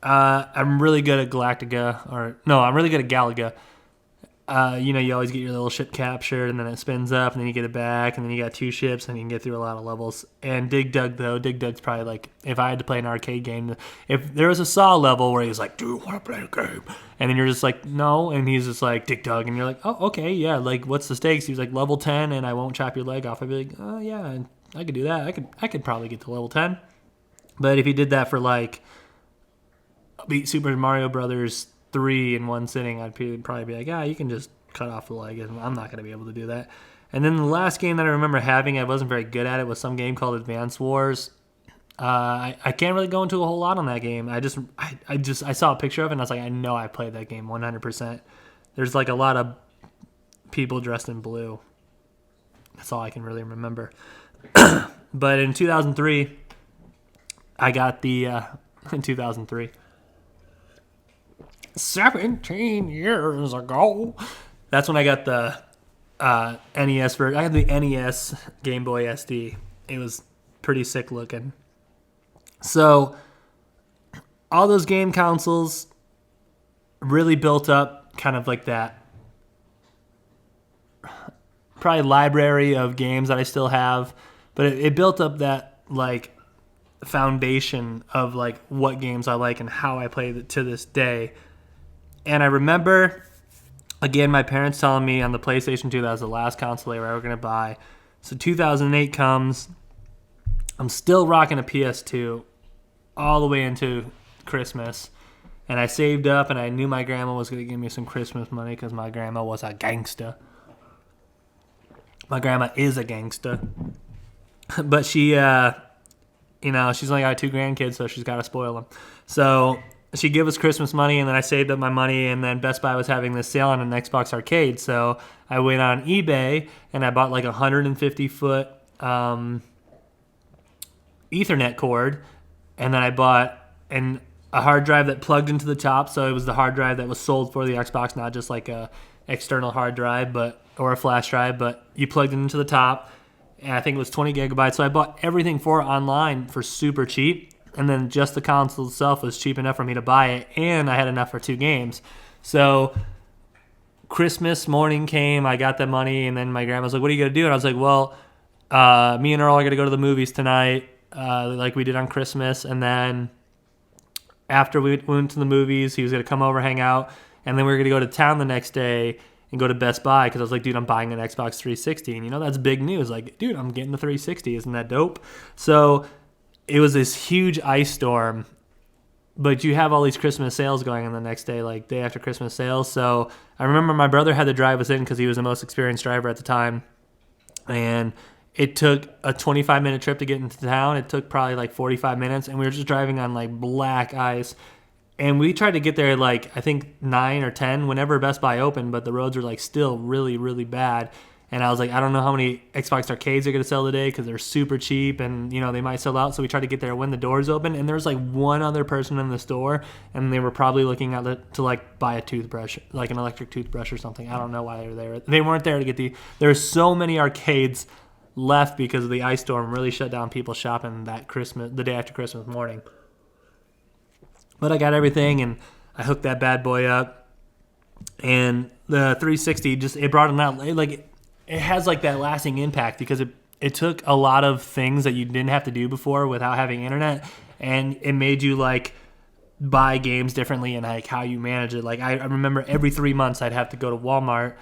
I'm really good at Galactica, I'm really good at Galaga. You always get your little ship captured, and then it spins up, and then you get it back, and then you got two ships, and you can get through a lot of levels. And Dig Dug's probably like, if I had to play an arcade game, if there was a Saw level where he was like, do you want to play a game? And then you're just like, no, and he's just like, Dig Dug, and you're like, oh, okay, yeah, like, what's the stakes? He was like, level 10, and I won't chop your leg off. I'd be like, oh, yeah, I could do that. I could probably get to level 10. But if he did that for, like, beat Super Mario Brothers 3 in one sitting, I'd probably be like, you can just cut off the leg, and I'm not going to be able to do that. And then the last game that I remember having, I wasn't very good at it, was some game called Advance Wars. I can't really go into a whole lot on that game. I saw a picture of it, and I was like, I know I played that game 100%. There's like a lot of people dressed in blue. That's all I can really remember. But in 2003, I got the in 2003. 17 years ago. That's when I got the NES version. I had the NES Game Boy SD. It was pretty sick looking. So all those game consoles really built up kind of like that probably library of games that I still have, but it built up that like foundation of like what games I like and how I play to this day. And I remember, again, my parents telling me on the PlayStation 2 that was the last console they were ever going to buy. So 2008 comes. I'm still rocking a PS2 all the way into Christmas. And I saved up, and I knew my grandma was going to give me some Christmas money because my grandma was a gangsta. My grandma is a gangsta. But she, she's only got 2 grandkids, so she's got to spoil them. So she'd give us Christmas money, and then I saved up my money, and then Best Buy was having this sale on an Xbox Arcade, so I went on eBay, and I bought like a 150-foot Ethernet cord, and then I bought a hard drive that plugged into the top, so it was the hard drive that was sold for the Xbox, not just like a external hard drive, but or a flash drive, but you plugged it into the top, and I think it was 20 gigabytes. So I bought everything for it online for super cheap, and then just the console itself was cheap enough for me to buy it, and I had enough for 2 games. So Christmas morning came, I got the money, and then my grandma was like, what are you going to do? And I was like, well, me and Earl are going to go to the movies tonight, like we did on Christmas, and then after we went to the movies, he was going to come over, hang out, and then we were going to go to town the next day and go to Best Buy because I was like, dude, I'm buying an Xbox 360. And, that's big news. Like, dude, I'm getting the 360. Isn't that dope? So it was this huge ice storm, but you have all these Christmas sales going on the next day, like day after Christmas sales. So I remember my brother had to drive us in because he was the most experienced driver at the time. And it took a 25-minute trip to get into town. It took probably like 45 minutes, and we were just driving on like black ice. And we tried to get there like I think 9 or 10 whenever Best Buy opened, but the roads were like still really, really bad. And I was like, I don't know how many Xbox arcades are going to sell today because they're super cheap and, they might sell out. So we tried to get there when the doors open. And there was like one other person in the store, and they were probably looking at to like buy a toothbrush, like an electric toothbrush or something. I don't know why they were there. They weren't there to get there were so many arcades left because of the ice storm really shut down people shopping the day after Christmas morning. But I got everything, and I hooked that bad boy up. And the 360 it brought it out. It has like that lasting impact because it took a lot of things that you didn't have to do before without having internet, and it made you like buy games differently and like how you manage it. Like I remember every 3 months I'd have to go to Walmart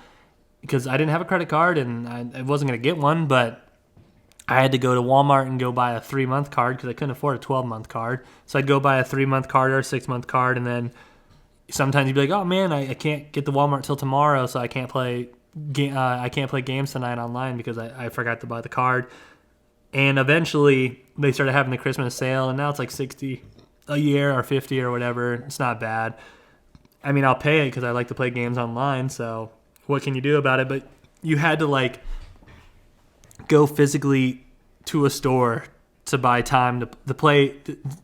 because I didn't have a credit card and I wasn't going to get one, but I had to go to Walmart and go buy a 3-month card because I couldn't afford a 12-month card. So I'd go buy a 3-month card or a 6-month card, and then sometimes you'd be like, oh man, I can't get to Walmart till tomorrow, so I can't play games tonight online because I forgot to buy the card. And eventually they started having the Christmas sale, and now it's like $60 a year or $50 or whatever. It's not bad. I mean, I'll pay it because I like to play games online, so what can you do about it? But you had to like go physically to a store to buy time to play,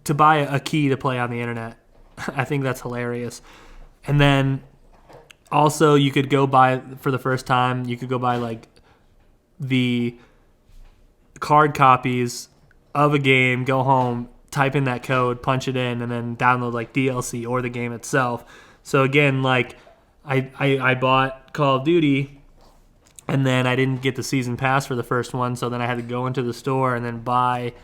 to buy a key to play on the internet. I think that's hilarious. And then also you could go buy, for the first time, you could go buy like the card copies of a game, go home, type in that code, punch it in, and then download like DLC or the game itself. So again, like I bought Call of Duty, and then I didn't get the season pass for the first one, so then I had to go into the store and then buy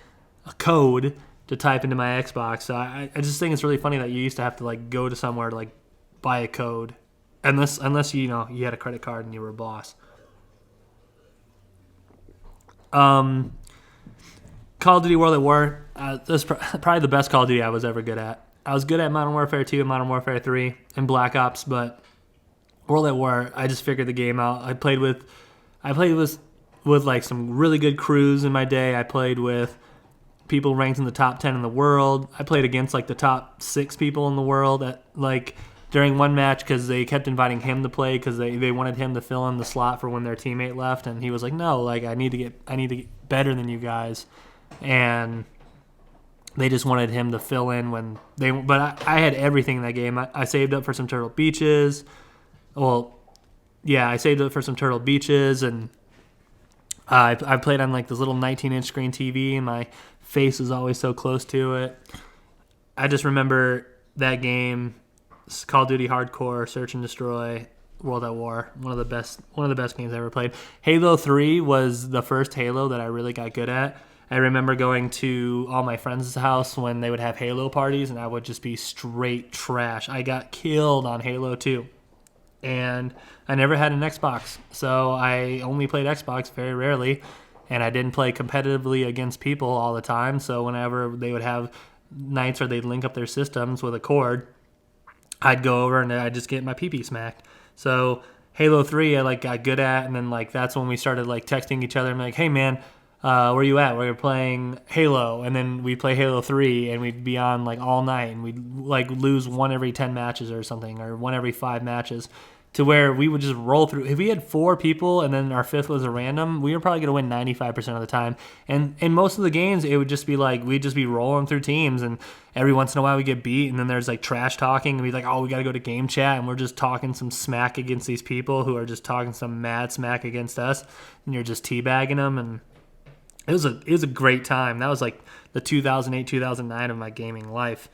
a code to type into my Xbox. So I just think it's really funny that you used to have to like go to somewhere to like buy a code, unless you had a credit card and you were a boss. Call of Duty World at War. That's probably the best Call of Duty I was ever good at. I was good at Modern Warfare 2 and Modern Warfare 3 and Black Ops, but World at War, I just figured the game out. I played with like some really good crews in my day. I played with people ranked in the top 10 in the world. I played against like the top 6 people in the world at like during one match because they kept inviting him to play because they wanted him to fill in the slot for when their teammate left, and he was like, no, like I need to get better than you guys, and they just wanted him to fill in when they. But I had everything in that game. I saved up for some Turtle Beaches. Well, yeah, I saved up for some Turtle Beaches, and I played on like this little 19-inch screen TV, and my face is always so close to it. I just remember that game, Call of Duty Hardcore, Search and Destroy, World at War, one of the best games I ever played. Halo 3 was the first Halo that I really got good at. I remember going to all my friends' house when they would have Halo parties, and I would just be straight trash. I got killed on Halo 2. And I never had an Xbox, so I only played Xbox very rarely, and I didn't play competitively against people all the time, so whenever they would have nights where they'd link up their systems with a cord, I'd go over and I'd just get my pee-pee smacked. So Halo 3 I like got good at, and then like that's when we started like texting each other and like, hey man, where you at? We're playing Halo, and then we'd play Halo 3, and we'd be on like all night, and we'd like lose 1 every 10 matches or something, or 1 every 5 matches. to where we would just roll through. If we had 4 people and then our 5th was a random, we were probably going to win 95% of the time. And in most of the games, it would just be like we'd just be rolling through teams, and every once in a while we get beat, and then there's like trash talking, and we'd like, oh, we got to go to game chat, and we're just talking some smack against these people who are just talking some mad smack against us, and you're just teabagging them, and it was a great time. That was like the 2008, 2009 of my gaming life.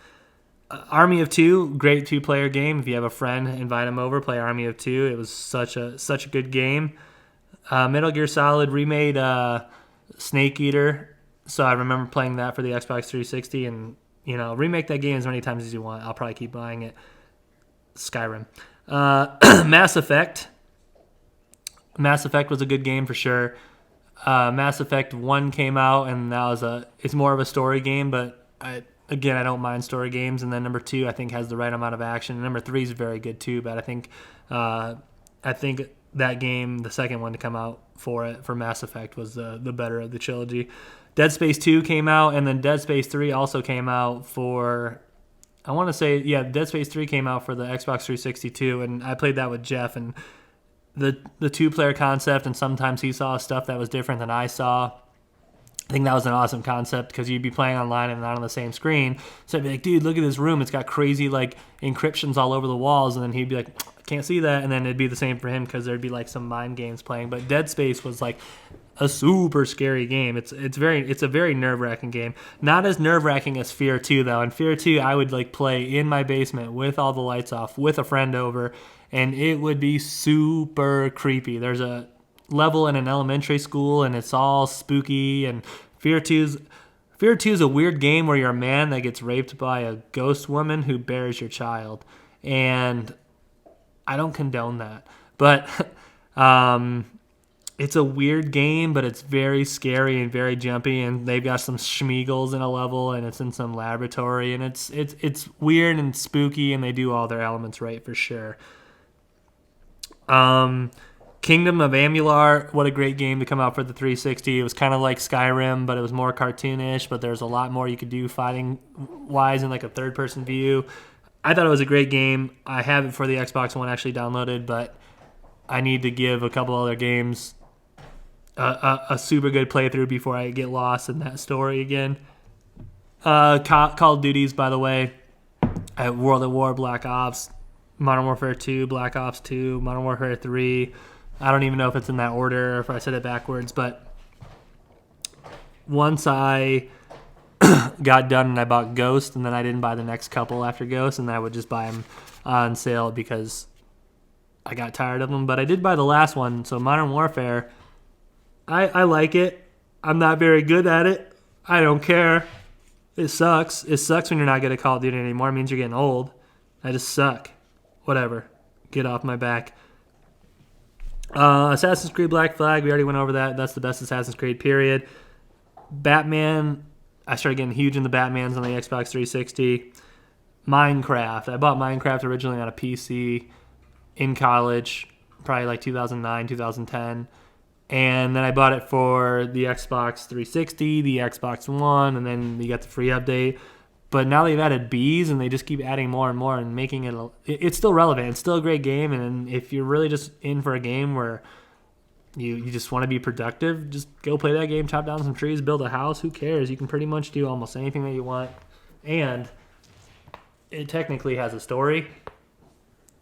Army of Two, great 2-player game. If you have a friend, invite them over, play Army of Two. It was such a good game. Metal Gear Solid remade Snake Eater, so I remember playing that for the Xbox 360, and remake that game as many times as you want. I'll probably keep buying it. Skyrim. Mass Effect. Mass Effect was a good game for sure. Mass Effect 1 came out, and it's more of a story game, but I don't mind story games. And then number 2, I think, has the right amount of action. And number 3 is very good too, but I think that game, the second one to come out for Mass Effect, was the better of the trilogy. Dead Space 2 came out, and then Dead Space 3 also came out for, I want to say, Dead Space 3 came out for the Xbox 360 too, and I played that with Jeff, and the 2-player concept, and sometimes he saw stuff that was different than I saw. I think that was an awesome concept because you'd be playing online and not on the same screen. So I'd be like, dude, look at this room. It's got crazy like encryptions all over the walls. And then he'd be like, I can't see that. And then it'd be the same for him because there'd be like some mind games playing. But Dead Space was like a super scary game. It's a very nerve-wracking game. Not as nerve-wracking as Fear 2 though. In Fear 2, I would like play in my basement with all the lights off with a friend over, and it would be super creepy. There's a level in an elementary school, and it's all spooky. And Fear 2 is a weird game where you're a man that gets raped by a ghost woman who bears your child, and I don't condone that, but it's a weird game, but it's very scary and very jumpy, and they've got some schmeagles in a level, and it's in some laboratory, and it's weird and spooky, and they do all their elements right for sure. Kingdom of Amalur, what a great game to come out for the 360. It was kind of like Skyrim, but it was more cartoonish, but there's a lot more you could do fighting-wise in like a third-person view. I thought it was a great game. I have it for the Xbox One actually downloaded, but I need to give a couple other games a super good playthrough before I get lost in that story again. Call of Duties, by the way, World at War, Black Ops, Modern Warfare 2, Black Ops 2, Modern Warfare 3. I don't even know if it's in that order or if I said it backwards, but once I got done and I bought Ghost, and then I didn't buy the next couple after Ghost, and I would just buy them on sale because I got tired of them. But I did buy the last one, so Modern Warfare, I like it. I'm not very good at it. I don't care. It sucks. It sucks when you're not good at Call of Duty anymore. It means you're getting old. I just suck. Whatever. Get off my back. Assassin's Creed Black Flag, we already went over that. That's the best Assassin's Creed, period. Batman, I started getting huge in the Batmans on the Xbox 360. Minecraft, I bought Minecraft originally on a PC in college, probably like 2009, 2010. And then I bought it for the Xbox 360, the Xbox One, and then you got the free update. But now they've added bees, and they just keep adding more and more and making it's still relevant. It's still a great game, and if you're really just in for a game where you just want to be productive, just go play that game, chop down some trees, build a house. Who cares? You can pretty much do almost anything that you want. And it technically has a story,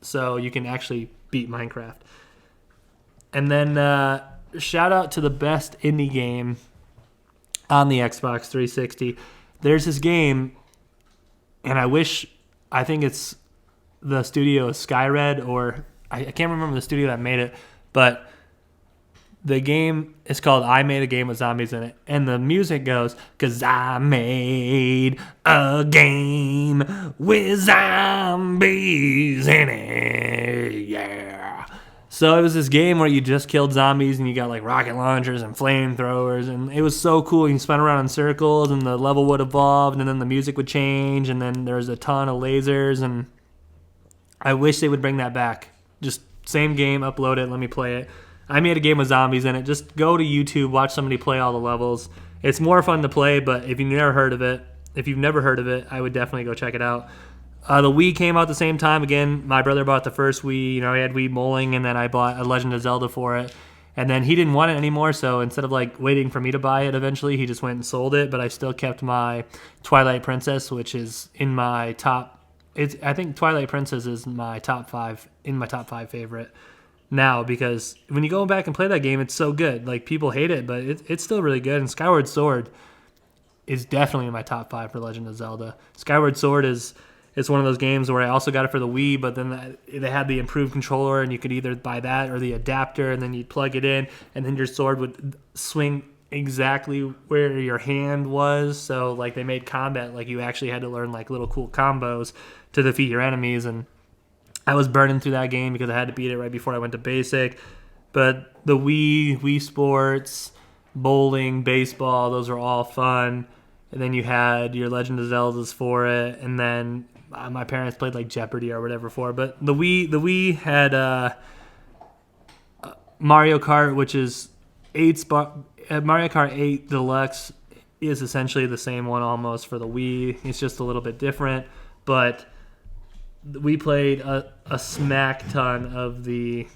so you can actually beat Minecraft. And then shout out to the best indie game on the Xbox 360. There's this game, and I think it's the studio Skyred, or I can't remember the studio that made it, but the game is called I Made a Game with Zombies in it. And the music goes, 'cause I made a game with zombies in it, yeah. So it was this game where you just killed zombies and you got like rocket launchers and flamethrowers, and it was so cool. You spun around in circles and the level would evolve, and then the music would change, and then there was a ton of lasers, and I wish they would bring that back. Just same game, upload it, let me play it. I made a game with zombies in it. Just go to YouTube, watch somebody play all the levels. It's more fun to play, but if you've never heard of it, I would definitely go check it out. The Wii came out at the same time. Again, my brother bought the first Wii. You know, he had Wii bowling, and then I bought a Legend of Zelda for it. And then he didn't want it anymore, so instead of like waiting for me to buy it eventually, he just went and sold it. But I still kept my Twilight Princess, which is in my top. I think Twilight Princess is my top 5 favorite now, because when you go back and play that game, it's so good. Like, people hate it, but it's still really good. And Skyward Sword is definitely in my top 5 for Legend of Zelda. Skyward Sword is it's one of those games where I also got it for the Wii, but then they had the improved controller, and you could either buy that or the adapter, and then you'd plug it in, and then your sword would swing exactly where your hand was. So like, they made combat like you actually had to learn like little cool combos to defeat your enemies. And I was burning through that game because I had to beat it right before I went to basic. But the Wii Sports, bowling, baseball, those are all fun. And then you had your Legend of Zeldas for it, and then my parents played like Jeopardy or whatever for it. But the Wii had Mario Kart, which is Mario Kart 8 Deluxe is essentially the same one almost for the Wii. It's just a little bit different, but we played a smack ton of the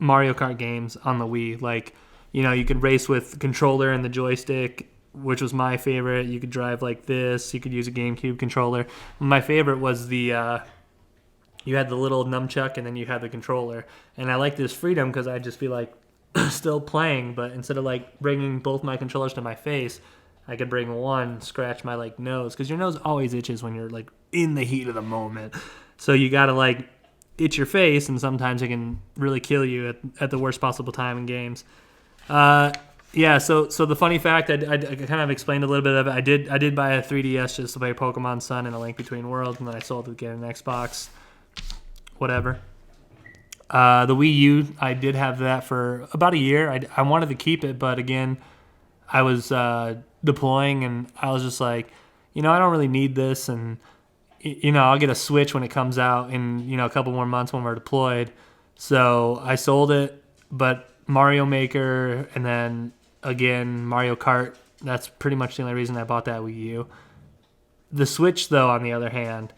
Mario Kart games on the Wii. Like, you know, you could race with the controller and the joystick, which was my favorite. You could drive like this. You could use a GameCube controller. My favorite was the you had the little nunchuck, and then you had the controller. And I liked this freedom because I'd just be like still playing, but instead of like bringing both my controllers to my face, I could bring one, scratch my like nose, because your nose always itches when you're like in the heat of the moment. So you gotta like itch your face, and sometimes it can really kill you at the worst possible time in games. Yeah, so the funny fact, I kind of explained a little bit of it. I did buy a 3DS just to play Pokemon Sun and A Link Between Worlds, and then I sold it to get an Xbox, whatever. The Wii U, I did have that for about a year. I wanted to keep it, but again, I was deploying, and I was just like, you know, I don't really need this, and you know, I'll get a Switch when it comes out in, you know, a couple more months when we're deployed. So I sold it, but Mario Maker and then again Mario Kart, that's pretty much the only reason I bought that Wii U. The Switch, though, on the other hand,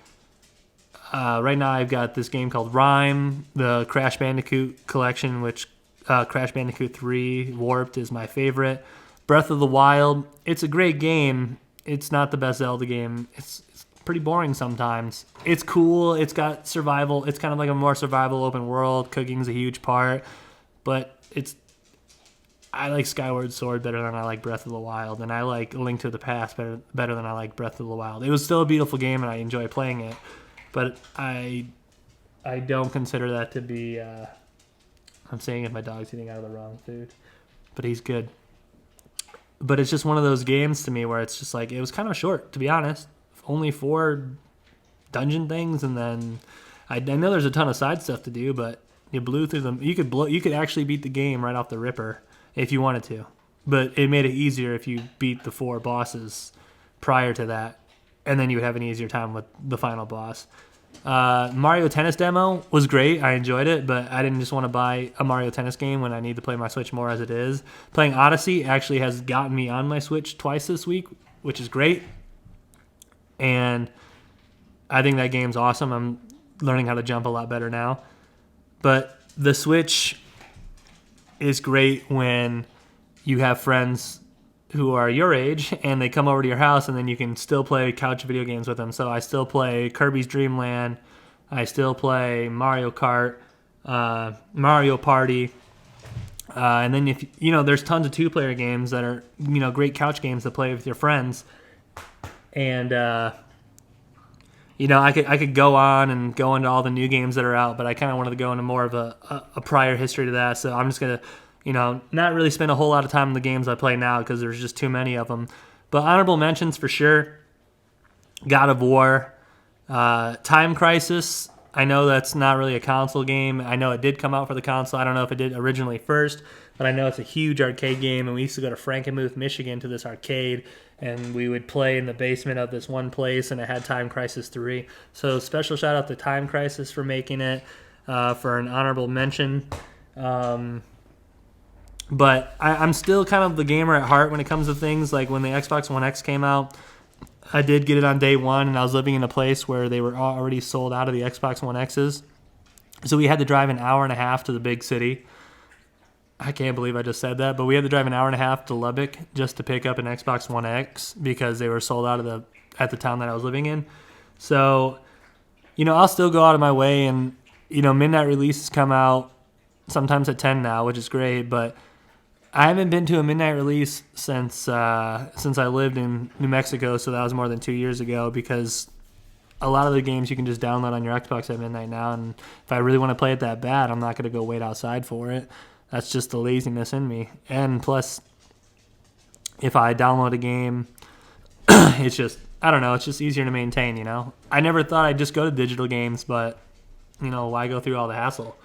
right now I've got this game called Rhyme, the Crash Bandicoot collection, which Crash Bandicoot 3 Warped is my favorite. Breath of the Wild, it's a great game. It's not the best Zelda game. It's pretty boring sometimes. It's cool. It's got survival. It's kind of like a more survival open world. Cooking's a huge part, but I like Skyward Sword better than I like Breath of the Wild, and I like Link to the Past better than I like Breath of the Wild. It was still a beautiful game, and I enjoy playing it, but I don't consider that to be. I'm saying if my dog's eating out of the wrong food, but he's good. But it's just one of those games to me where it's just like, it was kind of short, to be honest. Only 4 dungeon things, and then I know there's a ton of side stuff to do, but you blew through them. You could actually beat the game right off the ripper if you wanted to, but it made it easier if you beat the 4 bosses prior to that, and then you would have an easier time with the final boss. Mario Tennis demo was great. I enjoyed it, but I didn't just want to buy a Mario Tennis game when I need to play my Switch more as it is. Playing Odyssey actually has gotten me on my Switch twice this week, which is great. And I think that game's awesome. I'm learning how to jump a lot better now. But the Switch is great when you have friends who are your age and they come over to your house, and then you can still play couch video games with them. So I still play Kirby's Dream Land. I still play Mario Kart, Mario Party. And then if you know, there's tons of 2-player games that are, you know, great couch games to play with your friends. And you know, I could go on and go into all the new games that are out, but I kind of wanted to go into more of a prior history to that. So I'm just gonna, you know, not really spend a whole lot of time on the games I play now because there's just too many of them. But honorable mentions for sure: God of War, Time Crisis. I know that's not really a console game. I know it did come out for the console. I don't know if it did originally first, but I know it's a huge arcade game, and we used to go to Frankenmuth, Michigan to this arcade, and we would play in the basement of this one place, and it had Time Crisis 3. So special shout out to Time Crisis for making it, for an honorable mention. But I'm still kind of the gamer at heart when it comes to things. Like when the Xbox One X came out, I did get it on day one, and I was living in a place where they were already sold out of the Xbox One X's. So we had to drive an hour and a half to the big city. I can't believe I just said that, but we had to drive an hour and a half to Lubbock just to pick up an Xbox One X because they were sold out at the town that I was living in. So, I'll still go out of my way, and midnight releases come out sometimes at 10 now, which is great, but I haven't been to a midnight release since I lived in New Mexico, so that was more than 2 years ago, because a lot of the games you can just download on your Xbox at midnight now, and if I really want to play it that bad, I'm not going to go wait outside for it. That's just the laziness in me. And plus, if I download a game, it's just, I don't know, it's just easier to maintain, I never thought I'd just go to digital games, but, why go through all the hassle?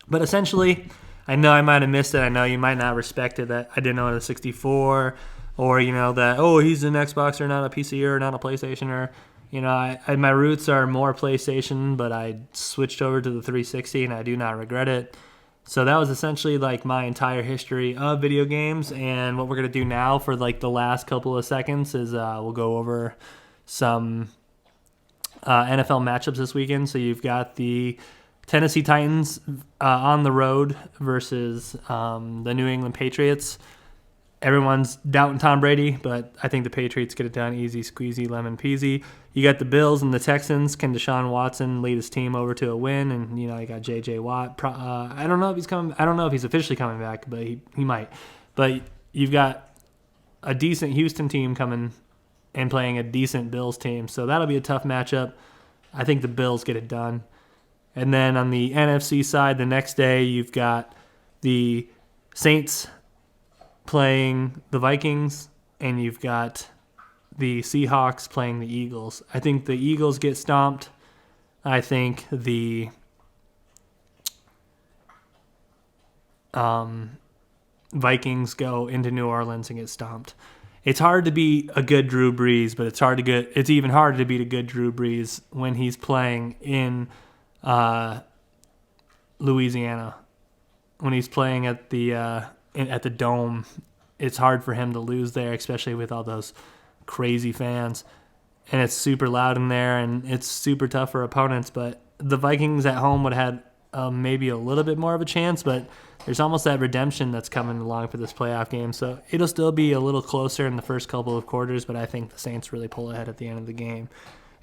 But essentially, I know I might have missed it. I know you might not respect it that I didn't own a 64, or, that, he's an Xboxer, not a PC or not a PlayStation, or, my roots are more PlayStation, but I switched over to the 360, and I do not regret it. So that was essentially like my entire history of video games, and what we're going to do now for like the last couple of seconds is we'll go over some NFL matchups this weekend. So you've got the Tennessee Titans on the road versus the New England Patriots. Everyone's doubting Tom Brady, but I think the Patriots get it done easy, squeezy, lemon peasy. You got the Bills and the Texans. Can Deshaun Watson lead his team over to a win? And you got J.J. Watt. I don't know if he's coming. I don't know if he's officially coming back, but he might. But you've got a decent Houston team coming and playing a decent Bills team, so that'll be a tough matchup. I think the Bills get it done. And then on the NFC side, the next day you've got the Saints playing the Vikings, and you've got the Seahawks playing the Eagles. I think the Eagles get stomped. I think the Vikings go into New Orleans and get stomped. It's hard to beat a good Drew Brees, but it's even harder to beat a good Drew Brees when he's playing in Louisiana. When he's playing at the Dome, it's hard for him to lose there, especially with all those crazy fans. And it's super loud in there, and it's super tough for opponents. But the Vikings at home would have had maybe a little bit more of a chance, but there's almost that redemption that's coming along for this playoff game. So it'll still be a little closer in the first couple of quarters, but I think the Saints really pull ahead at the end of the game.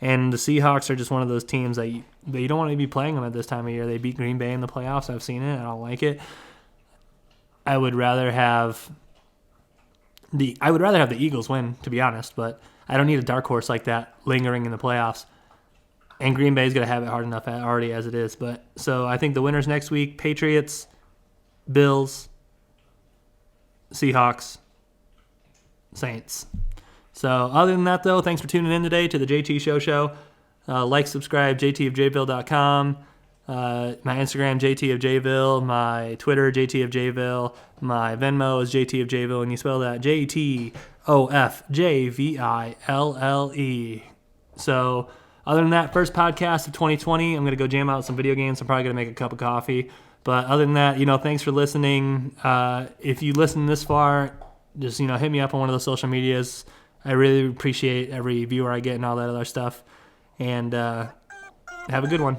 And the Seahawks are just one of those teams that you don't want to be playing them at this time of year. They beat Green Bay in the playoffs. I've seen it. I don't like it. I would rather have the Eagles win, to be honest, but I don't need a dark horse like that lingering in the playoffs. And Green Bay's going to have it hard enough already as it is. But so I think the winners next week: Patriots, Bills, Seahawks, Saints. So other than that, though, thanks for tuning in today to the JT Show. Like, subscribe, JTofJville.com. My Instagram, JTofJville. My Twitter, JTofJville. My Venmo is JTofJville, and you spell that JTofJville. So other than that, first podcast of 2020. I'm going to go jam out some video games. I'm probably going to make a cup of coffee. But other than that, thanks for listening. If you listen this far, just, hit me up on one of the social medias. I really appreciate every viewer I get and all that other stuff. And have a good one.